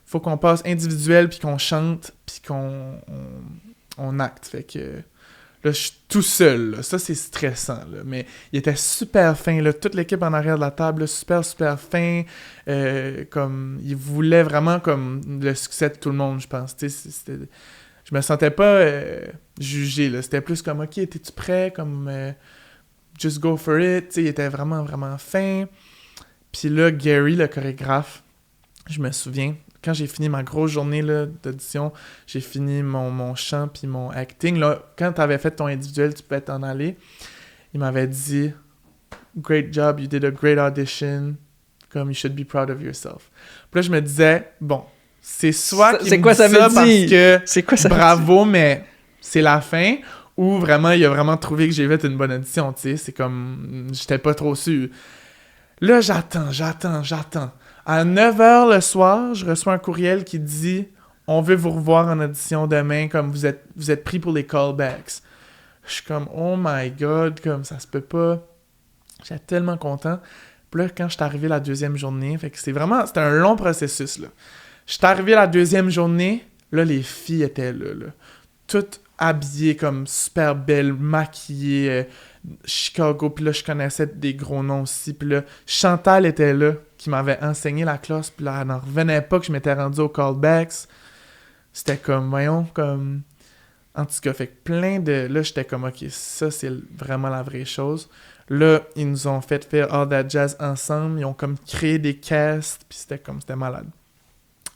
Faut qu'on passe individuel, puis qu'on chante, puis qu'on acte. Fait que... Là, je suis tout seul, là. Ça, c'est stressant, là. Mais il était super fin, là. Toute l'équipe en arrière de la table, là, super fin. Comme, il voulait vraiment comme le succès de tout le monde, je pense. Je me sentais pas jugé, là. C'était plus comme, OK, t'es-tu prêt? Comme, just go for it. T'sais, il était vraiment, vraiment fin. Puis là, Gary, le chorégraphe, je me souviens... Quand j'ai fini ma grosse journée là, d'audition, j'ai fini mon chant puis mon acting. Là, quand tu avais fait ton individuel, tu pouvais t'en aller. Il m'avait dit « Great job, you did a great audition. Comme you should be proud of yourself. » Puis là, je me disais « Bon, c'est soit qu'il me dit ça parce que c'est quoi ça bravo, mais c'est la fin. » Ou vraiment, il a vraiment trouvé que j'ai fait une bonne audition. Tu sais, c'est comme... J'étais pas trop sûr. Là, j'attends. À 9h le soir, je reçois un courriel qui dit « On veut vous revoir en audition demain, comme vous êtes pris pour les callbacks. » Je suis comme « Oh my God, comme ça se peut pas. » J'étais tellement content. Puis là, quand je suis arrivé la deuxième journée, fait que c'était un long processus, là. Je suis arrivé la deuxième journée, là, les filles étaient là. Toutes habillées comme super belles, maquillées, Chicago, puis là, je connaissais des gros noms aussi. Puis là, Chantal était là, qui m'avait enseigné la classe, puis là, elle n'en revenait pas que je m'étais rendu aux callbacks. C'était comme, voyons, comme... En tout cas, fait que plein de... Là, j'étais comme, OK, ça, c'est vraiment la vraie chose. Là, ils nous ont fait faire All That Jazz ensemble. Ils ont comme créé des casts, puis c'était malade.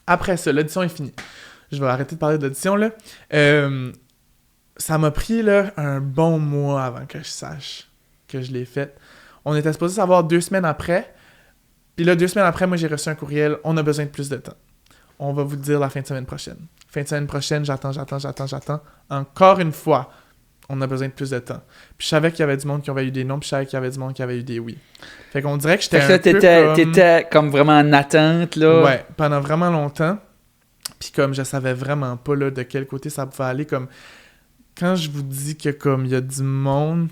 Après ça, l'audition est finie. Je vais arrêter de parler de l'audition, là. Ça m'a pris, là, un bon mois avant que je sache que je l'ai faite. On était supposé savoir 2 semaines après. Puis là, 2 semaines après, moi, j'ai reçu un courriel. On a besoin de plus de temps. On va vous le dire la fin de semaine prochaine. Fin de semaine prochaine, j'attends. Encore une fois, on a besoin de plus de temps. Puis je savais qu'il y avait du monde qui avait eu des non, puis je savais qu'il y avait du monde qui avait eu des oui. Fait qu'on dirait que j'étais Fait que là, t'étais comme vraiment en attente, là. Ouais, pendant vraiment longtemps. Puis comme je savais vraiment pas là, de quel côté ça pouvait aller, comme quand je vous dis que comme il y a du monde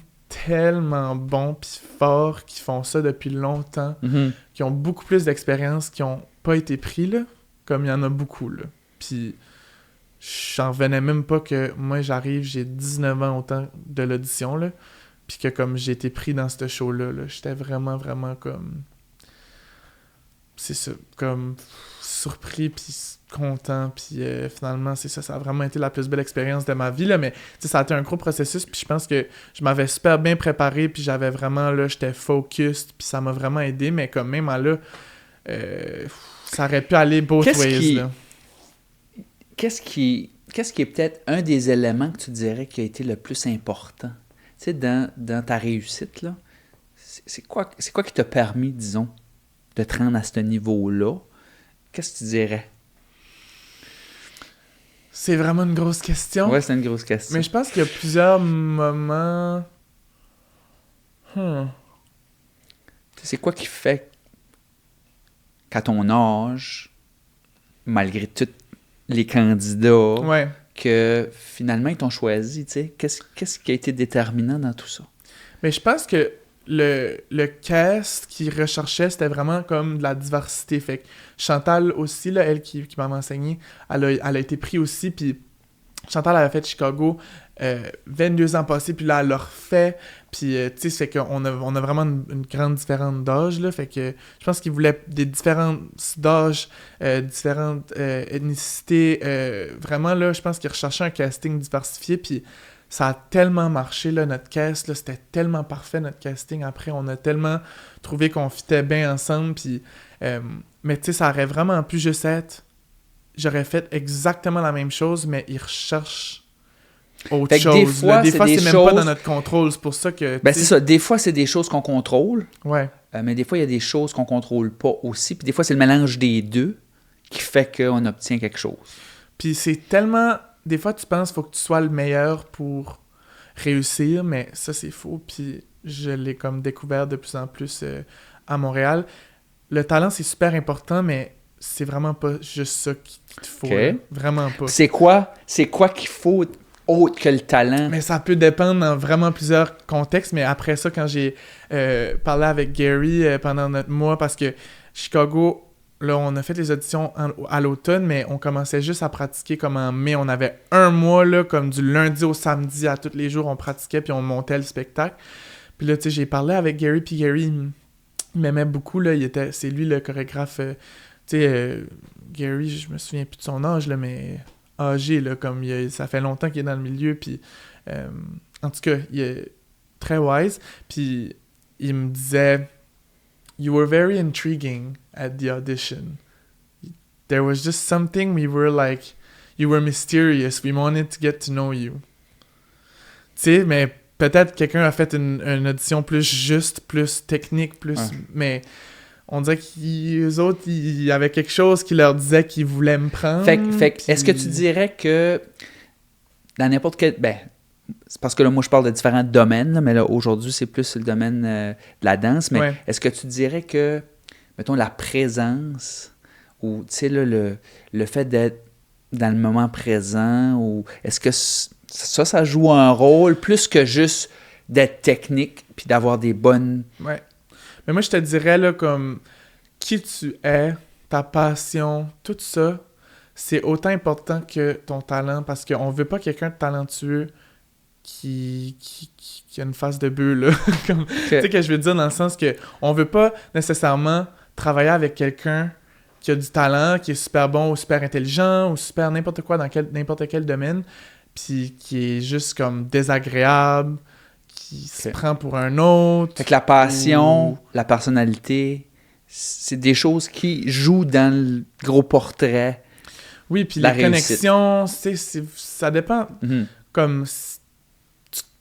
tellement bon puis fort qui font ça depuis longtemps, qui ont beaucoup plus d'expérience, qui ont pas été pris, là, comme il y en a beaucoup, là. Puis j'en revenais même pas que moi j'arrive, j'ai 19 ans au temps de l'audition, là, puis que comme j'ai été pris dans ce show-là, là, j'étais vraiment, vraiment comme... C'est ça, comme surpris, puis content, puis finalement, c'est ça, ça a vraiment été la plus belle expérience de ma vie, là, mais ça a été un gros processus, puis je pense que je m'avais super bien préparé, puis j'avais vraiment, là, j'étais focused, puis ça m'a vraiment aidé, mais comme même là, ça aurait pu aller both ways, là. Qu'est-ce qui est peut-être un des éléments que tu dirais qui a été le plus important, tu sais, dans ta réussite, là? C'est quoi qui t'a permis, disons, de te rendre à ce niveau-là? Qu'est-ce que tu dirais? C'est vraiment une grosse question. Ouais, c'est une grosse question. Mais je pense qu'il y a plusieurs moments... C'est quoi qui fait qu'à ton âge, malgré tous les candidats, que finalement ils t'ont choisi, tu sais? Qu'est-ce qui a été déterminant dans tout ça? Mais je pense que le cast qu'ils recherchaient, c'était vraiment comme de la diversité. Fait que Chantal aussi, là, elle qui m'avait enseigné, elle a été prise aussi, puis Chantal avait fait Chicago 22 ans passés, puis là, elle l'a refait, puis tu sais, c'est qu'on a vraiment une grande différence d'âge, là, fait que je pense qu'ils voulaient des différences d'âge, différentes ethnicités, vraiment, là, je pense qu'ils recherchaient un casting diversifié, puis ça a tellement marché, là, notre cast, là, c'était tellement parfait, notre casting. Après, on a tellement trouvé qu'on fitait bien ensemble, puis... mais tu sais, ça aurait vraiment pu juste être... J'aurais fait exactement la même chose, mais ils recherchent autre chose. Des fois, c'est même pas dans notre contrôle, c'est pour ça que... Ben c'est ça, des fois, c'est des choses qu'on contrôle, ouais. Mais des fois, il y a des choses qu'on contrôle pas aussi, puis des fois, c'est le mélange des deux qui fait qu'on obtient quelque chose. Puis c'est tellement... Des fois, tu penses qu'il faut que tu sois le meilleur pour réussir, mais ça, c'est faux. Puis je l'ai comme découvert de plus en plus à Montréal. Le talent, c'est super important, mais c'est vraiment pas juste ça qu'il te faut. Okay. Vraiment pas. C'est quoi qu'il faut autre que le talent? Mais ça peut dépendre dans vraiment plusieurs contextes. Mais après ça, quand j'ai parlé avec Gary pendant notre mois, parce que Chicago... Là, on a fait les auditions à l'automne, mais on commençait juste à pratiquer comme en mai. On avait un mois, là, comme du lundi au samedi, à tous les jours, on pratiquait, puis on montait le spectacle. Puis là, tu sais, j'ai parlé avec Gary, puis Gary, il m'aimait beaucoup, là. C'est lui le chorégraphe. Tu sais, Gary, je me souviens plus de son âge, là, mais âgé, là, comme ça fait longtemps qu'il est dans le milieu, puis en tout cas, il est très wise. Puis il me disait... You were very intriguing at the audition. There was just something you were mysterious. We wanted to get to know you. Tu sais, mais peut-être quelqu'un a fait une audition plus juste, plus technique, plus... Ouais. Mais on dirait qu'eux autres, il y avait quelque chose qui leur disait qu'ils voulaient me prendre. Fait puis... Est-ce que tu dirais que dans n'importe quel... c'est parce que là, moi, je parle de différents domaines, là, mais là, aujourd'hui, c'est plus le domaine de la danse. Mais est-ce que tu dirais que, mettons, la présence ou, tu sais, là, le fait d'être dans le moment présent, ou est-ce que ça joue un rôle plus que juste d'être technique puis d'avoir des bonnes... Ouais. Mais moi, je te dirais, là, comme qui tu es, ta passion, tout ça, c'est autant important que ton talent, parce qu'on veut pas quelqu'un de talentueux qui a une face de bœuf, là. Comme, tu sais que je veux dire, dans le sens que on veut pas nécessairement travailler avec quelqu'un qui a du talent, qui est super bon ou super intelligent ou super n'importe quoi dans n'importe quel domaine, puis qui est juste comme désagréable, qui se prend pour un autre. Fait que la passion, la personnalité, c'est des choses qui jouent dans le gros portrait. Oui, puis la connexion, ça dépend. Mm-hmm. Comme...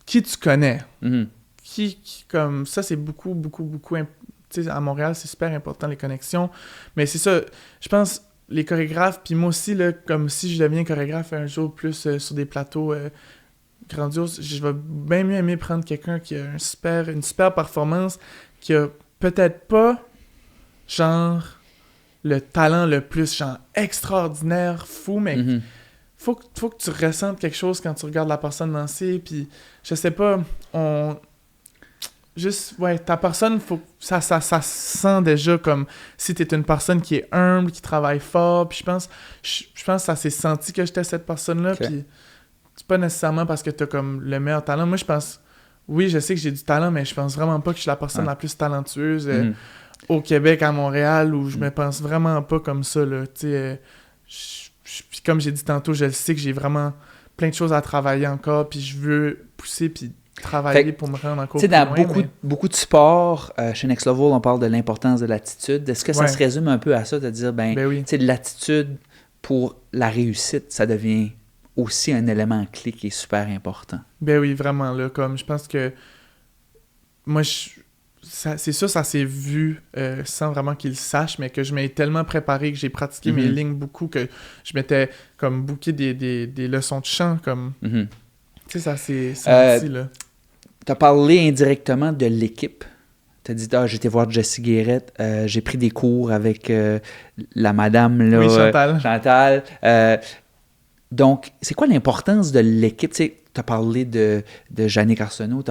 qui tu connais. Mm-hmm. Qui comme ça, c'est beaucoup, tu sais, à Montréal, c'est super important, les connexions. Mais c'est ça, je pense, les chorégraphes, puis moi aussi, là, comme si je deviens chorégraphe un jour plus sur des plateaux grandiose. Je vais bien mieux aimer prendre quelqu'un qui a une super performance, qui a peut-être pas, genre, le talent le plus, genre, extraordinaire, fou, mais faut que tu ressentes quelque chose quand tu regardes la personne danser, puis je sais pas, juste, ouais, ta personne, ça se sent déjà comme si t'es une personne qui est humble, qui travaille fort, puis je pense que ça s'est senti que j'étais cette personne-là, puis c'est pas nécessairement parce que t'as comme le meilleur talent. Moi, je pense, oui, je sais que j'ai du talent, mais je pense vraiment pas que je suis la personne la plus talentueuse au Québec, à Montréal, où je me pense vraiment pas comme ça, là, tu sais, puis comme j'ai dit tantôt, je sais que j'ai vraiment plein de choses à travailler encore, puis je veux pousser, puis travailler pour me rendre encore plus loin. Tu sais, dans beaucoup de sports, chez Next Level, on parle de l'importance de l'attitude. Est-ce que ça se résume un peu à ça, de dire, tu sais, l'attitude pour la réussite, ça devient aussi un élément clé qui est super important? Ben oui, vraiment, là, comme je pense que moi, c'est sûr, ça s'est vu sans vraiment qu'ils le sachent, mais que je m'ai tellement préparé, que j'ai pratiqué mes lignes beaucoup, que je m'étais comme booké des leçons de chant, comme... Tu sais, ça s'est senti, là. Tu as parlé indirectement de l'équipe. Tu as dit, j'étais voir Jessie Guérette, j'ai pris des cours avec la madame, là, Chantal. Donc, c'est quoi l'importance de l'équipe? Tu as parlé de Jannick Arsenault,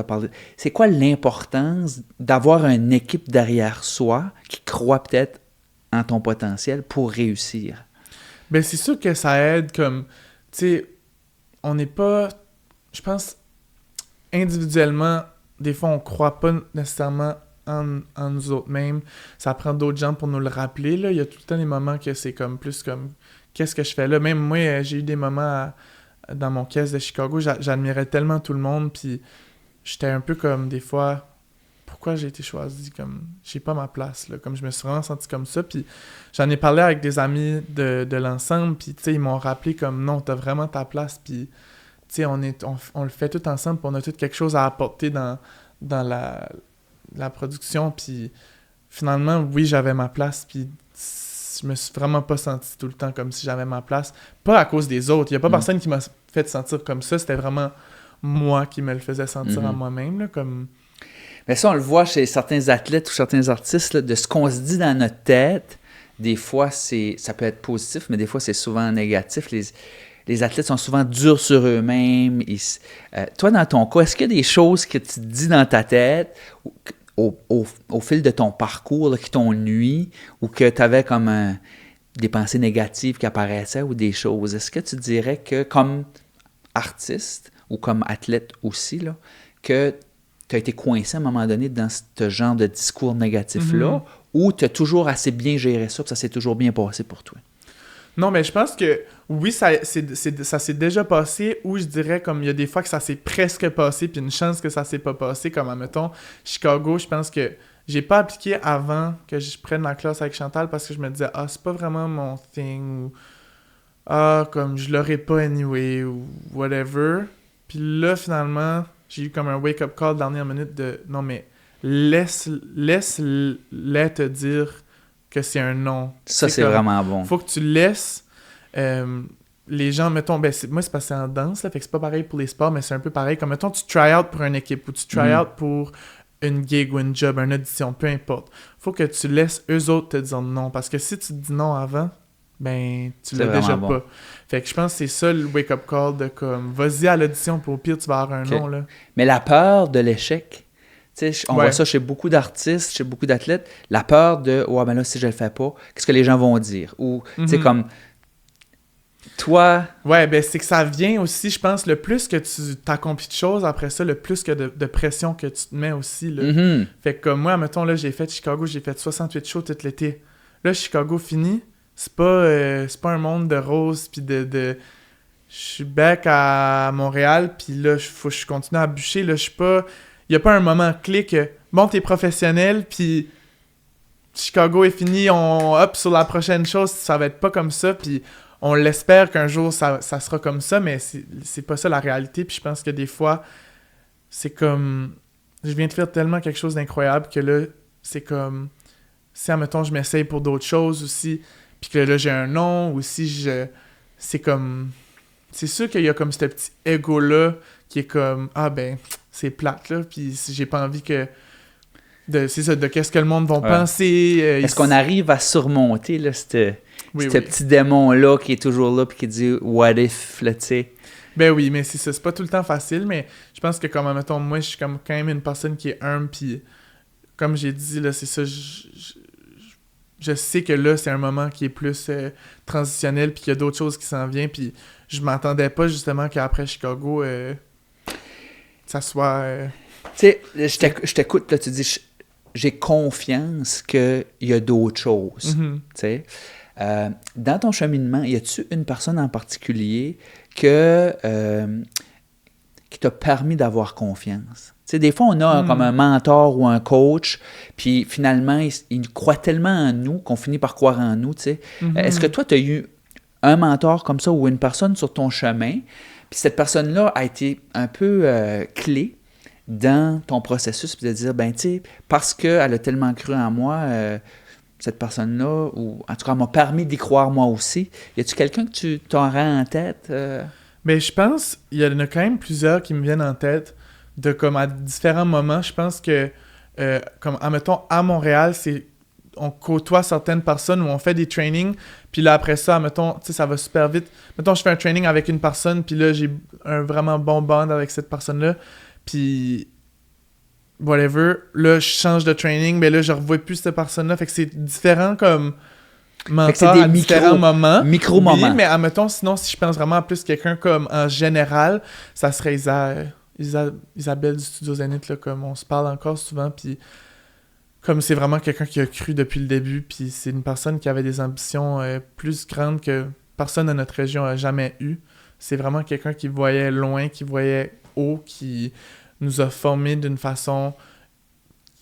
c'est quoi l'importance d'avoir une équipe derrière soi qui croit peut-être en ton potentiel pour réussir? Ben, c'est sûr que ça aide, comme, tu sais, on n'est pas, je pense, individuellement, des fois, on croit pas nécessairement en nous autres mêmes. Ça prend d'autres gens pour nous le rappeler, là. Il y a tout le temps des moments que c'est comme plus comme... Qu'est-ce que je fais là? Même moi, j'ai eu des moments dans mon caisse de Chicago, j'admirais tellement tout le monde, puis j'étais un peu comme, des fois, pourquoi j'ai été choisi? Comme, j'ai pas ma place, là. Comme, je me suis vraiment senti comme ça, puis j'en ai parlé avec des amis de l'ensemble, puis, tu sais, ils m'ont rappelé comme, non, t'as vraiment ta place, puis, tu sais, on le fait tout ensemble, puis on a tout quelque chose à apporter dans la production, puis finalement, oui, j'avais ma place, puis je me suis vraiment pas senti tout le temps comme si j'avais ma place. Pas à cause des autres. Il y a pas personne qui m'a fait sentir comme ça. C'était vraiment moi qui me le faisais sentir à moi-même. Là, comme... Mais ça, on le voit chez certains athlètes ou certains artistes, là, de ce qu'on se dit dans notre tête. Des fois, ça peut être positif, mais des fois, c'est souvent négatif. Les athlètes sont souvent durs sur eux-mêmes. Toi, dans ton cas, est-ce qu'il y a des choses que tu te dis dans ta tête au fil de ton parcours là, qui t'ont nui ou que tu avais comme des pensées négatives qui apparaissaient ou des choses? Est-ce que tu dirais que comme artiste ou comme athlète aussi, là, que tu as été coincé à un moment donné dans ce genre de discours négatif-là ou tu as toujours assez bien géré ça et ça s'est toujours bien passé pour toi? Non, mais je pense que oui, ça s'est déjà passé, ou je dirais comme il y a des fois que ça s'est presque passé, puis une chance que ça s'est pas passé, comme admettons, Chicago, je pense que j'ai pas appliqué avant que je prenne la classe avec Chantal parce que je me disais, c'est pas vraiment mon thing, ou comme je l'aurais pas anyway, ou whatever. Puis là, finalement, j'ai eu comme un wake-up call dernière minute de non, mais laisse-les te dire que c'est un non. Ça, c'est vraiment bon. Faut que tu laisses les gens, mettons, moi, c'est passé en danse, là, fait que c'est pas pareil pour les sports, mais c'est un peu pareil. Comme, mettons, tu try out pour une équipe ou tu try out pour une gig ou une job, une audition, peu importe. Faut que tu laisses eux autres te dire non, parce que si tu te dis non avant, ben, tu l'as déjà pas. Fait que je pense que c'est ça le wake-up call de comme, vas-y à l'audition, pour au pire, tu vas avoir un non, là. Mais la peur de l'échec... On voit ça chez beaucoup d'artistes, chez beaucoup d'athlètes, la peur de « Ouais, ben là, si je le fais pas, qu'est-ce que les gens vont dire? » Ou, tu sais, comme, toi... Ouais, ben c'est que ça vient aussi, je pense, le plus que tu t'accomplis de choses, après ça, le plus que de pression que tu te mets aussi, là. Fait que comme moi, mettons, là, j'ai fait Chicago, j'ai fait 68 shows tout l'été. Là, Chicago fini, c'est pas un monde de roses, puis de... Je suis back à Montréal, puis là, faut que je continue à bûcher, là, je suis pas... Il n'y a pas un moment clé que, bon, t'es professionnel, puis Chicago est fini, on hop sur la prochaine chose, ça va être pas comme ça, puis on l'espère qu'un jour ça sera comme ça, mais c'est pas ça la réalité, puis je pense que des fois, c'est comme, je viens de faire tellement quelque chose d'incroyable que là, c'est comme, si, admettons, je m'essaye pour d'autres choses aussi, puis que là, j'ai un nom, ou si c'est comme... c'est sûr qu'il y a comme ce petit ego-là qui est comme, ah ben, c'est plate, là, puis j'ai pas envie que... c'est ça, de qu'est-ce que le monde va penser. Est-ce qu'on arrive à surmonter, là, ce oui. petit démon-là qui est toujours là puis qui dit « what if », là, tu sais? Ben oui, mais c'est ça, c'est pas tout le temps facile, mais je pense que, comme, mettons, moi, je suis comme quand même une personne qui est humble, puis comme j'ai dit, là, c'est ça, je sais que là, c'est un moment qui est plus transitionnel, puis qu'il y a d'autres choses qui s'en viennent, puis je m'attendais pas, justement, qu'après Chicago, ça soit... Tu sais, je t'écoute, là, tu dis... J'ai confiance qu'il y a d'autres choses. Mm-hmm. Tu sais. Dans ton cheminement, y a-tu une personne en particulier qui t'a permis d'avoir confiance? Tu sais, des fois, on a comme un mentor ou un coach, puis finalement, il croit tellement en nous qu'on finit par croire en nous. Tu sais. Mm-hmm. Est-ce que toi, tu as eu un mentor comme ça ou une personne sur ton chemin, puis cette personne-là a été un peu clé dans ton processus, puis de dire, ben, tu sais, parce qu'elle a tellement cru en moi, cette personne-là, ou en tout cas, elle m'a permis d'y croire moi aussi. Y a-tu quelqu'un que tu t'aurais en tête? Ben, je pense, il y en a quand même plusieurs qui me viennent en tête, de comme à différents moments. Je pense que, comme, admettons, à Montréal, on côtoie certaines personnes où on fait des trainings, puis là, après ça, mettons, tu sais, ça va super vite. Mettons, je fais un training avec une personne, puis là, j'ai un vraiment bon bond avec cette personne-là. Puis, whatever, là, je change de training, mais là, je revois plus cette personne-là. Fait que c'est différent comme mentor à différents moments. Micro-moments. Oui, mais admettons, sinon, si je pense vraiment à plus quelqu'un comme en général, ça serait Isabelle du Studio Zénith, là, comme on se parle encore souvent, puis comme c'est vraiment quelqu'un qui a cru depuis le début, puis c'est une personne qui avait des ambitions plus grandes que personne de notre région a jamais eu. C'est vraiment quelqu'un qui voyait loin, qui voyait haut, qui nous a formés d'une façon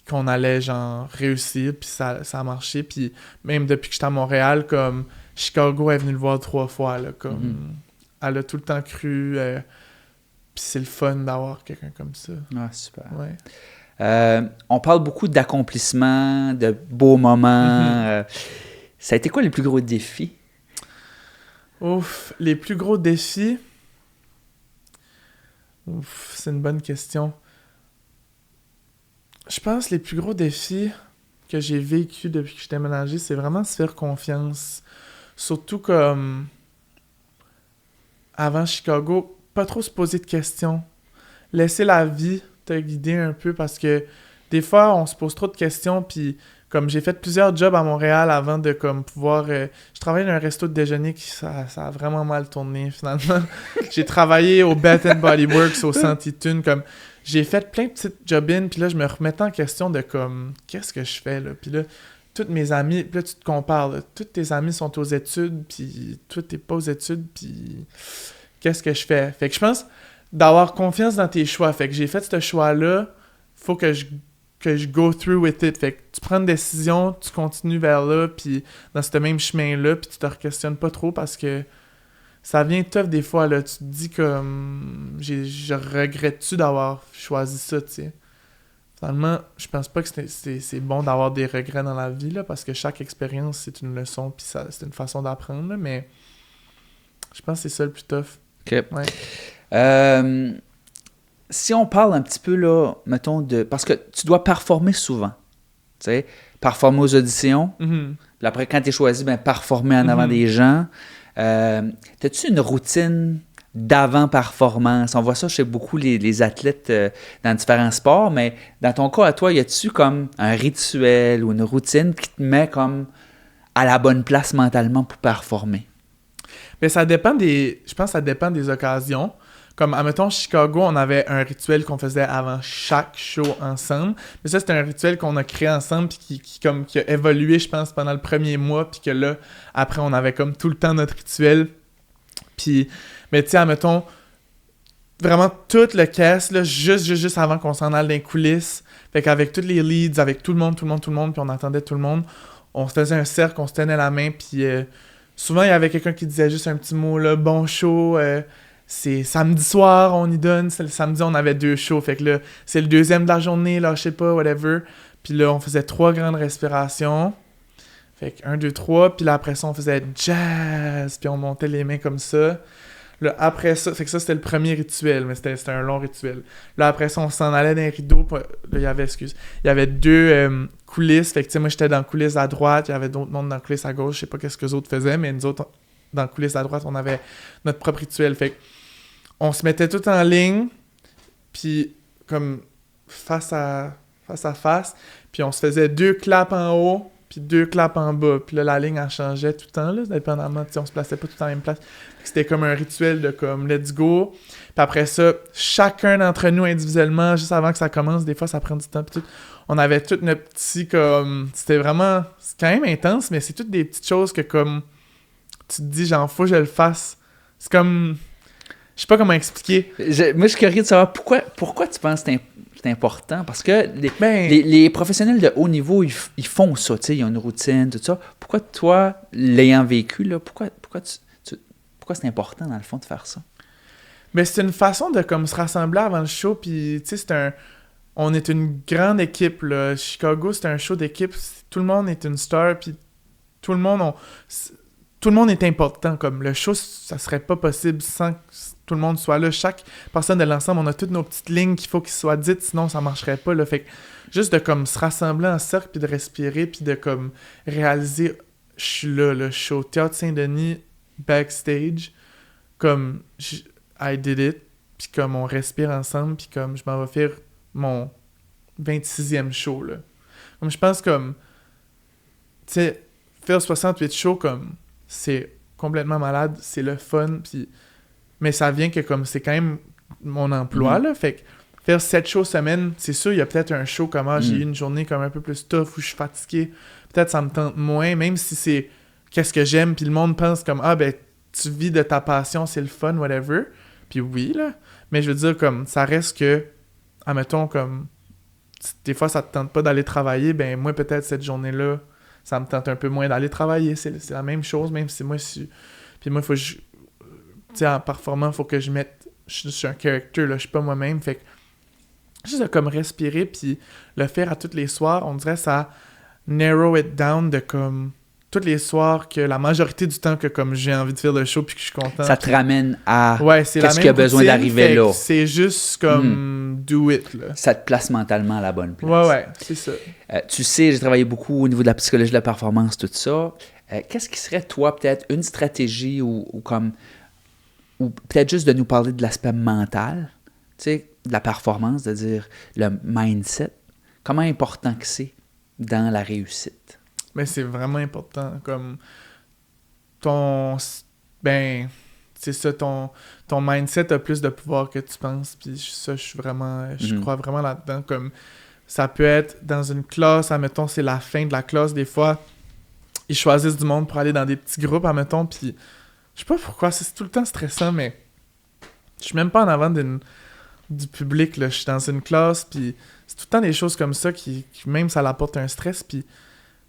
qu'on allait genre réussir, puis ça a marché. Puis même depuis que j'étais à Montréal, comme Chicago est venu le voir 3 fois, là, comme elle a tout le temps cru, puis c'est le fun d'avoir quelqu'un comme ça. Ah, super. Ouais. On parle beaucoup d'accomplissements, de beaux moments. Ça a été quoi les plus gros défis? Ouf, les plus gros défis... Ouf, c'est une bonne question. Je pense que les plus gros défis que j'ai vécu depuis que je suis déménagé, c'est vraiment se faire confiance. Surtout comme avant Chicago, pas trop se poser de questions. Laisser la vie te guider un peu parce que des fois, on se pose trop de questions, puis comme j'ai fait plusieurs jobs à Montréal avant de comme pouvoir... je travaillais dans un resto de déjeuner qui ça a vraiment mal tourné finalement. J'ai travaillé au Bath & Body Works, au Santitune, comme... J'ai fait plein de petites job-ins, puis là, je me remettais en question de comme... Qu'est-ce que je fais, là? Puis là, toutes mes amis... Puis là, tu te compares, là. Tous tes amis sont aux études, puis toi, t'es pas aux études, puis... Qu'est-ce que je fais? Fait que je pense d'avoir confiance dans tes choix. Fait que j'ai fait ce choix-là. Faut que je go through with it. Fait que tu prends une décision, tu continues vers là, puis dans ce même chemin-là, puis tu te re-questionnes pas trop parce que ça vient tough des fois, là. Tu te dis comme... Je regrette-tu d'avoir choisi ça, tu sais. Finalement, je pense pas que c'est bon d'avoir des regrets dans la vie, là, parce que chaque expérience, c'est une leçon, puis c'est une façon d'apprendre, là, mais je pense que c'est ça le plus tough. OK. Ouais. Si on parle un petit peu, là, mettons, parce que tu dois performer souvent. Tu sais, performer aux auditions. Mm-hmm. Puis après, quand tu es choisi, ben, performer en avant des gens. T'as-tu une routine d'avant-performance? On voit ça chez beaucoup les athlètes dans différents sports, mais dans ton cas, à toi, y a-tu comme un rituel ou une routine qui te met comme à la bonne place mentalement pour performer? Mais ça dépend je pense que ça dépend des occasions. Comme, admettons, Chicago, on avait un rituel qu'on faisait avant chaque show ensemble. Mais ça, c'était un rituel qu'on a créé ensemble puis qui a évolué, je pense, pendant le premier mois. Puis que là, après, on avait comme tout le temps notre rituel. Puis, mais tu sais, admettons, vraiment tout le cast, là, juste avant qu'on s'en aille dans les coulisses. Fait qu'avec tous les leads, avec tout le monde, puis on entendait tout le monde, on se faisait un cercle, on se tenait la main. Puis souvent, il y avait quelqu'un qui disait juste un petit mot, là, bon show, c'est samedi soir, on y donne. C'est le samedi, on avait 2 shows. Fait que là, c'est le deuxième de la journée, là, je sais pas, whatever. Puis là, on faisait 3 grandes respirations. Fait que 1, 2, 3. Puis là, après ça, on faisait jazz. Puis on montait les mains comme ça. Là, après ça, fait que ça, c'était le premier rituel, mais c'était un long rituel. Là, après ça, on s'en allait dans les rideaux. Là, il y avait deux coulisses. Fait que, tu sais, moi, j'étais dans la coulisse à droite, il y avait d'autres mondes dans la coulisse à gauche. Je sais pas qu'est-ce que les autres faisaient, mais nous autres, dans la coulisse à droite, on avait notre propre rituel. Fait que, on se mettait tout en ligne, puis comme face à face, puis on se faisait 2 claps en haut, puis 2 claps en bas. Puis là, la ligne, elle changeait tout le temps, là, dépendamment, on se plaçait pas tout le temps à la même place. C'était comme un rituel de comme « let's go ». Puis après ça, chacun d'entre nous individuellement, juste avant que ça commence, des fois, ça prend du temps, puis tout, on avait tous nos petits, comme... C'était vraiment... C'est quand même intense, mais c'est toutes des petites choses que, comme... Tu te dis, genre, faut que je le fasse. C'est comme... Je sais pas comment expliquer. Moi, je suis curieux de savoir pourquoi tu penses que c'est important. Parce que les professionnels de haut niveau, ils font ça, tu sais, ils ont une routine, tout ça. Pourquoi toi, l'ayant vécu, là, pourquoi c'est important, dans le fond, de faire ça? Mais c'est une façon de comme se rassembler avant le show, puis tu sais, on est une grande équipe, là. Chicago, c'est un show d'équipe. Tout le monde est une star, puis tout le monde est important. Comme le show, ça serait pas possible sans que tout le monde soit là. Chaque personne de l'ensemble, on a toutes nos petites lignes qu'il faut qu'ils soient dites, sinon ça marcherait pas, là. Fait que juste de comme se rassembler en cercle, puis de respirer, puis de comme réaliser, je suis là, je suis au Théâtre Saint-Denis, backstage, comme I did it, puis comme on respire ensemble, puis comme je m'en vais faire mon 26e show, là. Comme je pense comme, tu sais, faire 68 shows, comme, c'est complètement malade, c'est le fun, puis mais ça vient que comme c'est quand même mon emploi, là, fait que faire 7 shows semaine, c'est sûr, il y a peut-être un show comme j'ai eu une journée comme un peu plus tough, où je suis fatigué, peut-être ça me tente moins, même si c'est qu'est-ce que j'aime, puis le monde pense comme, ben, tu vis de ta passion, c'est le fun, whatever, puis oui, là, mais je veux dire, comme, ça reste que, admettons, comme, des fois, ça te tente pas d'aller travailler, ben, moi, peut-être, cette journée-là, ça me tente un peu moins d'aller travailler, c'est la même chose, même si moi, puis moi, il faut que tu sais, en performant, il faut que je suis un character, là, je suis pas moi-même, fait que, juste de, comme, respirer, puis le faire à tous les soirs, on dirait, ça narrow it down de, comme, tous les soirs, que la majorité du temps que comme j'ai envie de faire le show puis que je suis content. Ça te ramène à qu'est-ce qui a besoin d'arriver là. C'est juste comme do it, là. Ça te place mentalement à la bonne place. Ouais, c'est ça. Tu sais, j'ai travaillé beaucoup au niveau de la psychologie de la performance, tout ça. Qu'est-ce qui serait, toi, peut-être une stratégie ou peut-être juste de nous parler de l'aspect mental, tu sais, de la performance, de dire le mindset. Comment important que c'est dans la réussite? Mais c'est vraiment important, comme c'est ça, ton mindset a plus de pouvoir que tu penses, puis ça, je crois vraiment là-dedans, comme ça peut être dans une classe, admettons, c'est la fin de la classe, des fois, ils choisissent du monde pour aller dans des petits groupes, admettons, puis je sais pas pourquoi, c'est tout le temps stressant, mais je suis même pas en avant du public, là, je suis dans une classe, puis c'est tout le temps des choses comme ça qui même ça l'apporte un stress, puis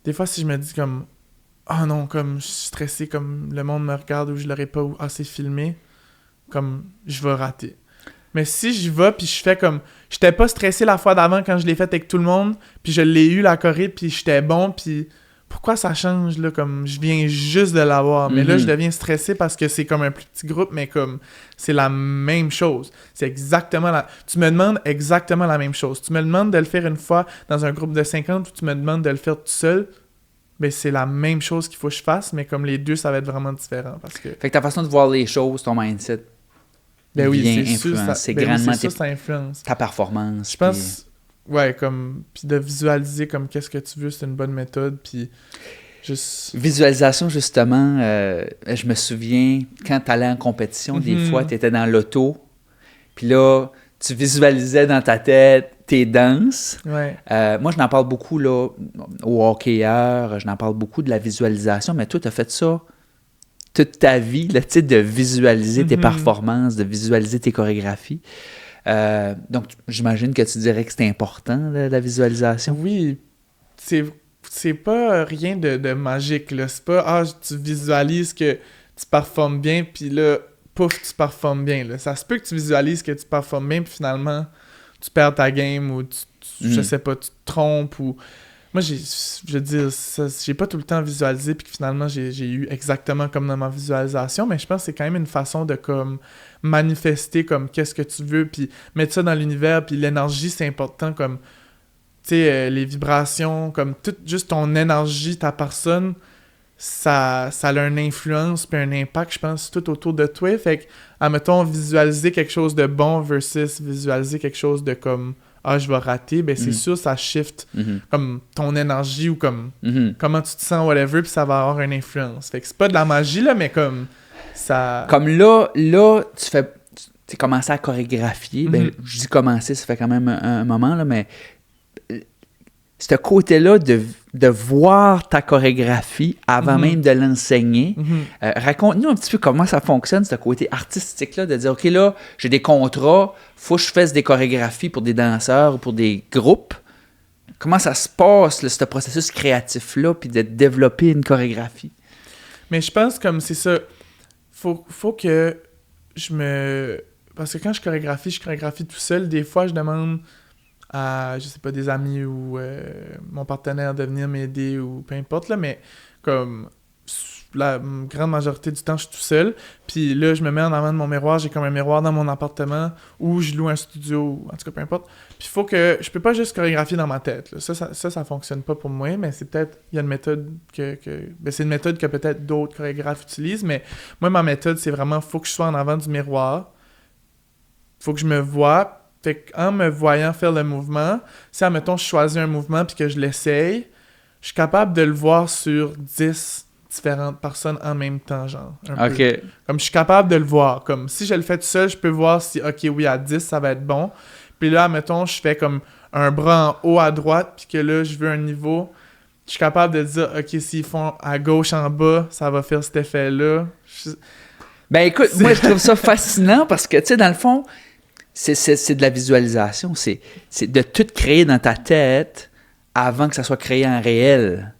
des fois, si je me dis comme « Ah non, comme je suis stressé, comme le monde me regarde ou je l'aurais pas assez filmé, comme je vais rater. » Mais si j'y vais, puis je fais comme... J'étais pas stressé la fois d'avant quand je l'ai fait avec tout le monde, puis je l'ai eu, la choré, puis j'étais bon, puis pourquoi ça change, là, comme je viens juste de l'avoir. Mais là, je deviens stressé parce que c'est comme un plus petit groupe, mais comme c'est la même chose. C'est exactement Tu me demandes exactement la même chose. Tu me demandes de le faire une fois dans un groupe de 50 ou tu me demandes de le faire tout seul, ben c'est la même chose qu'il faut que je fasse, mais comme les deux, ça va être vraiment différent. Parce que... Fait que ta façon de voir les choses, ton mindset, ben oui, vient c'est sûr, influencer grandement ça influence. Ta performance. Je pense... Ouais, comme... Puis de visualiser comme qu'est-ce que tu veux, c'est une bonne méthode, puis juste... Visualisation, justement, je me souviens, quand t'allais en compétition, des fois, t'étais dans l'auto, puis là, tu visualisais dans ta tête tes danses. Ouais. Moi, je n'en parle beaucoup, là, aux hockeyeurs, je n'en parle beaucoup de la visualisation, mais toi, t'as fait ça toute ta vie, là, tu sais, de visualiser tes performances, de visualiser tes chorégraphies. Donc, j'imagine que tu dirais que c'est important, là, la visualisation. Oui, c'est pas rien de magique, là. C'est pas, tu visualises que tu performes bien, puis là, pouf, tu performes bien, là. Ça se peut que tu visualises que tu performes bien, puis finalement, tu perds ta game, ou je sais pas, tu te trompes, ou... Moi, je veux dire, j'ai pas tout le temps visualisé, puis que finalement, j'ai eu exactement comme dans ma visualisation, mais je pense que c'est quand même une façon de comme manifester comme qu'est-ce que tu veux, puis mettre ça dans l'univers, puis l'énergie, c'est important, comme, tu sais, les vibrations, comme tout, juste ton énergie, ta personne, ça a une influence, puis un impact, je pense, tout autour de toi. Fait que, admettons, visualiser quelque chose de bon versus visualiser quelque chose de comme je vais rater, ben c'est sûr, ça shift comme ton énergie ou comme comment tu te sens, whatever, puis ça va avoir une influence. Fait que c'est pas de la magie, là, mais comme ça... Comme là, tu commencé à chorégraphier. Ben, je dis commencer, ça fait quand même un moment, là, mais ce côté-là de voir ta chorégraphie avant même de l'enseigner. Raconte-nous un petit peu comment ça fonctionne, ce côté artistique-là, de dire, OK, là, j'ai des contrats, faut que je fasse des chorégraphies pour des danseurs ou pour des groupes. Comment ça se passe, là, ce processus créatif-là, puis de développer une chorégraphie? Mais je pense comme c'est ça, faut que je me... Parce que quand je chorégraphie tout seul. Des fois, je demande à, je sais pas, des amis ou mon partenaire de venir m'aider ou peu importe, là, mais comme la grande majorité du temps, je suis tout seul. Puis là, je me mets en avant de mon miroir. J'ai comme un miroir dans mon appartement ou je loue un studio, en tout cas, peu importe. Puis il faut que... Je peux pas juste chorégraphier dans ma tête, là. Ça fonctionne pas pour moi, mais c'est peut-être... Il y a une méthode ben, c'est une méthode que peut-être d'autres chorégraphes utilisent, mais moi, ma méthode, c'est vraiment... Faut que je sois en avant du miroir. Faut que je me vois. Fait qu'en me voyant faire le mouvement, si, admettons, je choisis un mouvement puis que je l'essaye, je suis capable de le voir sur 10 différentes personnes en même temps, genre. Un peu. Comme je suis capable de le voir. Comme si je le fais tout seul, je peux voir si, OK, oui, à 10, ça va être bon. Puis là, admettons, je fais comme un bras en haut à droite puis que là, je veux un niveau. Je suis capable de dire, OK, s'ils font à gauche en bas, ça va faire cet effet-là. Ben écoute, moi, je trouve ça fascinant parce que, tu sais, dans le fond... C'est de la visualisation, c'est de tout créer dans ta tête avant que ça soit créé en réel.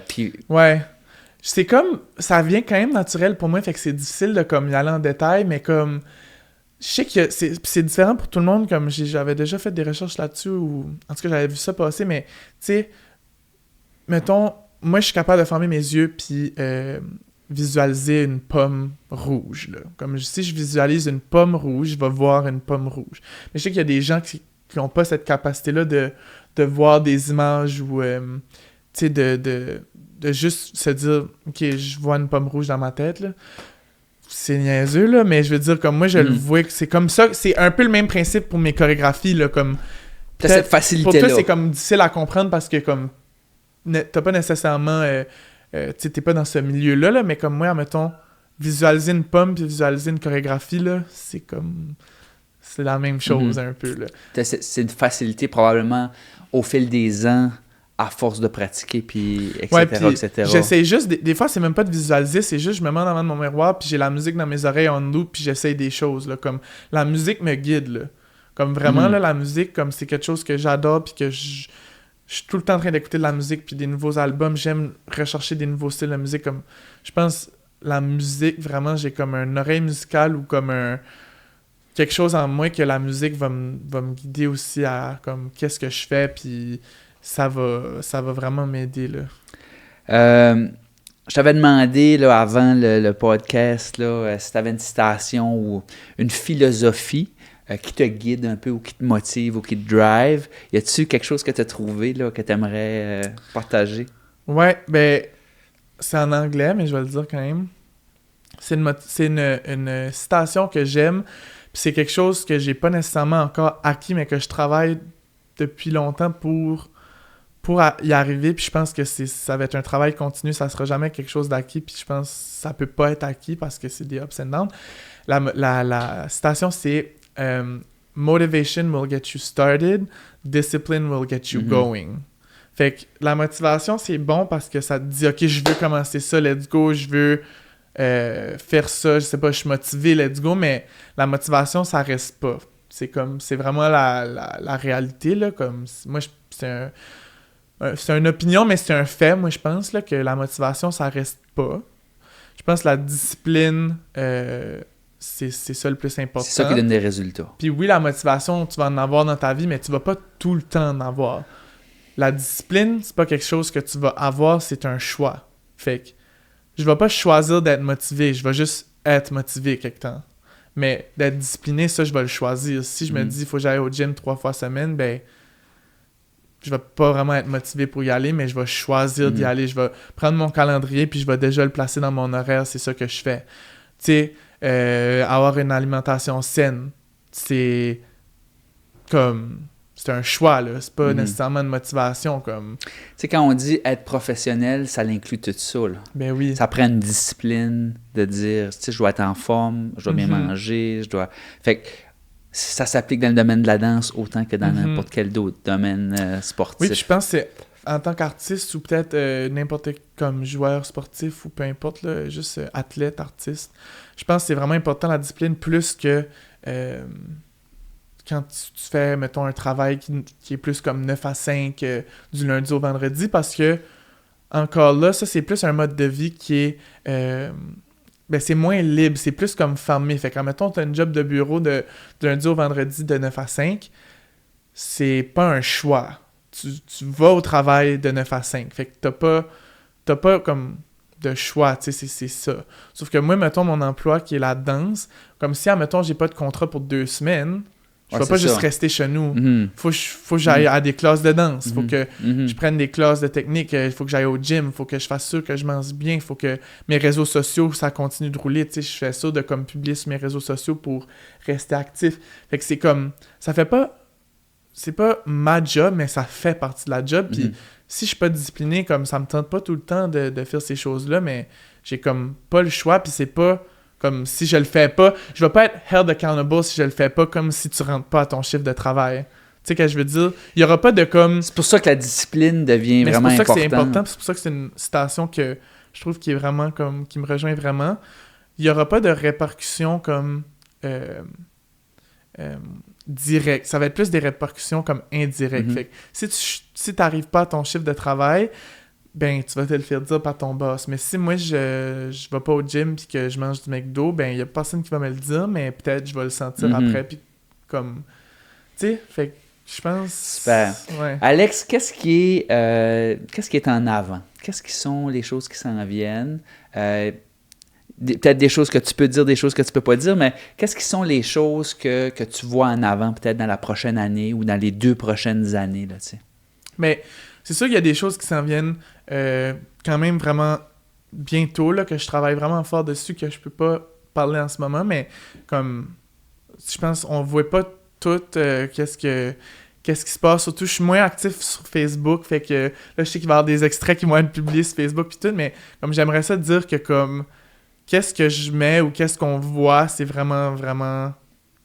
Puis... Ouais. C'est comme... Ça vient quand même naturel pour moi, fait que c'est difficile de comme y aller en détail, mais comme... Je sais que c'est différent pour tout le monde, comme j'avais déjà fait des recherches là-dessus, ou en tout cas, j'avais vu ça passer, mais tu sais, mettons, moi, je suis capable de fermer mes yeux, puis... visualiser une pomme rouge, là. Comme si je visualise une pomme rouge, je vais voir une pomme rouge. Mais je sais qu'il y a des gens qui n'ont pas cette capacité-là de voir des images ou, tu sais, de juste se dire, OK, je vois une pomme rouge dans ma tête, là. C'est niaiseux, là, mais je veux dire, comme moi, je le vois, que c'est comme ça. C'est un peu le même principe pour mes chorégraphies, là, comme... T'as cette facilité-là. Pour toi, c'est comme difficile à comprendre parce que, comme, t'as pas nécessairement... tu sais, t'es pas dans ce milieu-là, là, mais comme moi, admettons, visualiser une pomme puis visualiser une chorégraphie, là, c'est comme... C'est la même chose, un peu, là. C'est une facilité, probablement, au fil des ans, à force de pratiquer, puis etc., ouais, puis etc. J'essaie juste... Des fois, c'est même pas de visualiser, c'est juste, je me mets en avant de mon miroir, puis j'ai la musique dans mes oreilles en loop, puis j'essaye des choses, là, comme... La musique me guide, là. Comme vraiment, là, la musique, comme c'est quelque chose que j'adore, puis que je suis tout le temps en train d'écouter de la musique puis des nouveaux albums. J'aime rechercher des nouveaux styles de musique. Comme, je pense, la musique, vraiment, j'ai comme une oreille musicale ou comme quelque chose en moi que la musique va me guider aussi à comme qu'est-ce que je fais, puis ça va vraiment m'aider, là. Je t'avais demandé, là, avant le podcast, là, si tu avais une citation ou une philosophie qui te guide un peu ou qui te motive ou qui te drive. Y a-tu quelque chose que tu as trouvé là, que tu aimerais partager? Ouais, ben, c'est en anglais, mais je vais le dire quand même. C'est une citation que j'aime, puis c'est quelque chose que j'ai pas nécessairement encore acquis, mais que je travaille depuis longtemps pour y arriver, puis je pense que ça va être un travail continu, ça sera jamais quelque chose d'acquis, puis je pense que ça peut pas être acquis parce que c'est des ups and downs. La citation, c'est Motivation will get you started, discipline will get you going. Fait que la motivation, c'est bon parce que ça te dit, OK, je veux commencer ça, let's go, je veux faire ça, je sais pas, je suis motivé, let's go, mais la motivation, ça reste pas. C'est vraiment la réalité, là, comme, moi, c'est une opinion, mais c'est un fait, moi, je pense, là, que la motivation, ça reste pas. Je pense que la discipline, c'est ça le plus important. C'est ça qui donne des résultats. Puis oui, la motivation, tu vas en avoir dans ta vie, mais tu vas pas tout le temps en avoir. la discipline, c'est pas quelque chose que tu vas avoir, c'est un choix. Fait que je vais pas choisir d'être motivé, je vais juste être motivé quelque temps. Mais d'être discipliné, ça, je vais le choisir. Si je me dis, il faut que j'aille au gym 3 fois semaine, ben, je vais pas vraiment être motivé pour y aller, mais je vais choisir d'y aller. Je vais prendre mon calendrier, puis je vais déjà le placer dans mon horaire, c'est ça que je fais. Tu sais, avoir une alimentation saine, c'est comme... C'est un choix, là. C'est pas nécessairement une motivation, comme... Tu sais, quand on dit être professionnel, ça l'inclut tout ça, là. Ben oui. Ça prend une discipline de dire, tu sais, je dois être en forme, je dois bien manger, je dois... Fait que ça s'applique dans le domaine de la danse autant que dans n'importe quel autre domaine sportif. Oui, je pense que c'est en tant qu'artiste ou peut-être n'importe comme joueur sportif ou peu importe, là, juste athlète, artiste. Je pense que c'est vraiment important la discipline plus que... quand tu fais, mettons, un travail qui est plus comme 9 à 5 du lundi au vendredi, parce que, encore là, ça, c'est plus un mode de vie qui est... ben, c'est moins libre, c'est plus comme fermé. Fait que, mettons, tu as une job de bureau de lundi au vendredi de 9 à 5, c'est pas un choix. Tu vas au travail de 9 à 5. Fait que t'as pas comme de choix, tu sais, c'est ça. Sauf que moi, mettons, mon emploi qui est la danse, comme si, mettons, j'ai pas de contrat pour 2 semaines... Je ne vais pas juste rester chez nous. Faut que j'aille à des classes de danse. Faut que je prenne des classes de technique. Il faut que j'aille au gym. Faut que je fasse sûr que je mange bien. Faut que mes réseaux sociaux, ça continue de rouler. Tu sais, je fais ça de comme publier sur mes réseaux sociaux pour rester actif. Fait que c'est comme... Ça fait pas... C'est pas ma job, mais ça fait partie de la job. Puis si je suis pas discipliné, comme ça me tente pas tout le temps de faire ces choses-là, mais j'ai comme pas le choix. Puis c'est pas... Comme si je le fais pas, je vais pas être held accountable si je le fais pas, comme si tu rentres pas à ton chiffre de travail. Tu sais ce que je veux dire? Il y aura pas de comme... C'est pour ça que la discipline devient vraiment importante. C'est pour ça que c'est important, c'est pour ça que c'est une citation que je trouve qui est vraiment comme... qui me rejoint vraiment. Il y aura pas de répercussions comme... directes. Ça va être plus des répercussions comme indirectes. Fait que si t'arrives pas à ton chiffre de travail... ben, tu vas te le faire dire par ton boss. Mais si moi, je vais pas au gym puis que je mange du McDo, ben, il y a personne qui va me le dire, mais peut-être je vais le sentir après, puis comme... Tu sais, fait que je pense... Super. Ouais. Alex, qu'est-ce qui est en avant? Qu'est-ce qui sont les choses qui s'en viennent? Peut-être des choses que tu peux dire, des choses que tu peux pas dire, mais qu'est-ce qui sont les choses que tu vois en avant, peut-être dans la prochaine année ou dans les 2 prochaines années, là, tu sais? Mais... C'est sûr qu'il y a des choses qui s'en viennent quand même vraiment bientôt, là, que je travaille vraiment fort dessus, que je peux pas parler en ce moment, mais comme je pense on voit pas tout qu'est-ce qui se passe. Surtout, je suis moins actif sur Facebook, fait que là, je sais qu'il va y avoir des extraits qui vont être publiés sur Facebook pis tout, mais comme j'aimerais ça dire que comme qu'est-ce que je mets ou qu'est-ce qu'on voit, c'est vraiment, vraiment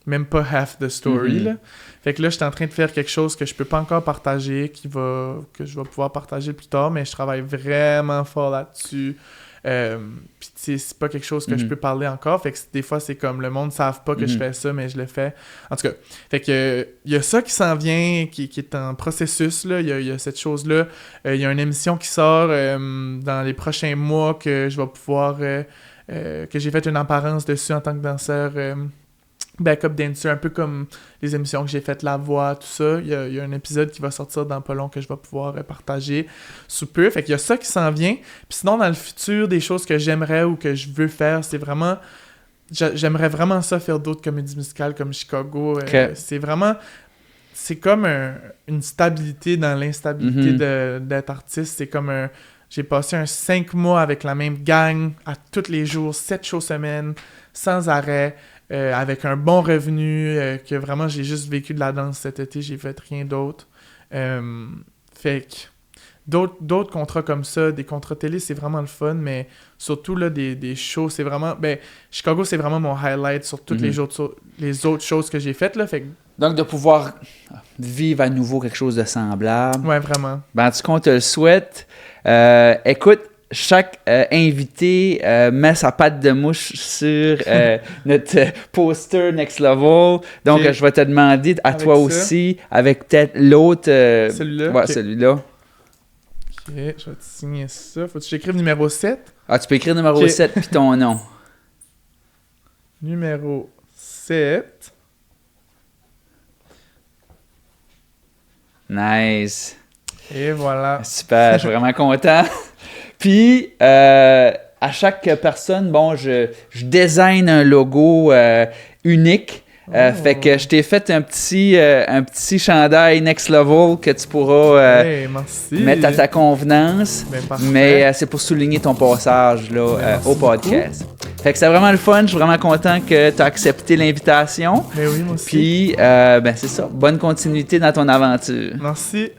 même pas half the story, là. Fait que là, je suis en train de faire quelque chose que je peux pas encore partager, que je vais pouvoir partager plus tard, mais je travaille vraiment fort là-dessus. Puis tu sais, c'est pas quelque chose que je peux parler encore, fait que des fois, c'est comme le monde ne savent pas que je fais ça, mais je le fais. En tout cas, fait que il y a ça qui s'en vient, qui est en processus, là. Il y a cette chose-là. Il y a une émission qui sort dans les prochains mois que je vais pouvoir... que j'ai fait une apparence dessus en tant que danseur... backup dancer, un peu comme les émissions que j'ai faites La Voix, tout ça. Il y a un épisode qui va sortir dans pas long que je vais pouvoir partager sous peu. Fait qu'il y a ça qui s'en vient. Puis sinon, dans le futur, des choses que j'aimerais ou que je veux faire, c'est vraiment... J'aimerais vraiment ça, faire d'autres comédies musicales comme Chicago. C'est vraiment... C'est comme une stabilité dans l'instabilité d'être artiste. C'est comme un... J'ai passé 5 mois avec la même gang à tous les jours, 7 shows semaine, sans arrêt. Avec un bon revenu, que vraiment j'ai juste vécu de la danse cet été, j'ai fait rien d'autre. Fait que d'autres contrats comme ça, des contrats télé, c'est vraiment le fun, mais surtout là, des shows, c'est vraiment... Ben, Chicago, c'est vraiment mon highlight sur toutes les autres choses que j'ai faites, là, fait que... Donc, de pouvoir vivre à nouveau quelque chose de semblable. Ouais, vraiment. Ben, en tout cas, on te le souhaite. Écoute, chaque invité met sa patte de mouche sur notre poster Next Level. Donc, je vais te demander à avec toi ça. Aussi, avec peut-être l'autre... celui-là? Ouais, okay. Celui-là. Ok, je vais te signer ça. Faut que j'écrive numéro 7? Ah, tu peux écrire numéro 7 puis ton nom. Numéro 7. Nice. Et voilà. Super, je suis vraiment content. Puis, à chaque personne, bon, je design un logo unique. Fait que je t'ai fait un petit chandail Next Level que tu pourras merci. mettre à ta convenance. Mais c'est pour souligner ton passage là, au podcast. Fait que c'est vraiment le fun. Je suis vraiment content que tu as accepté l'invitation. Ben oui, moi aussi. Puis, c'est ça. Bonne continuité dans ton aventure. Merci.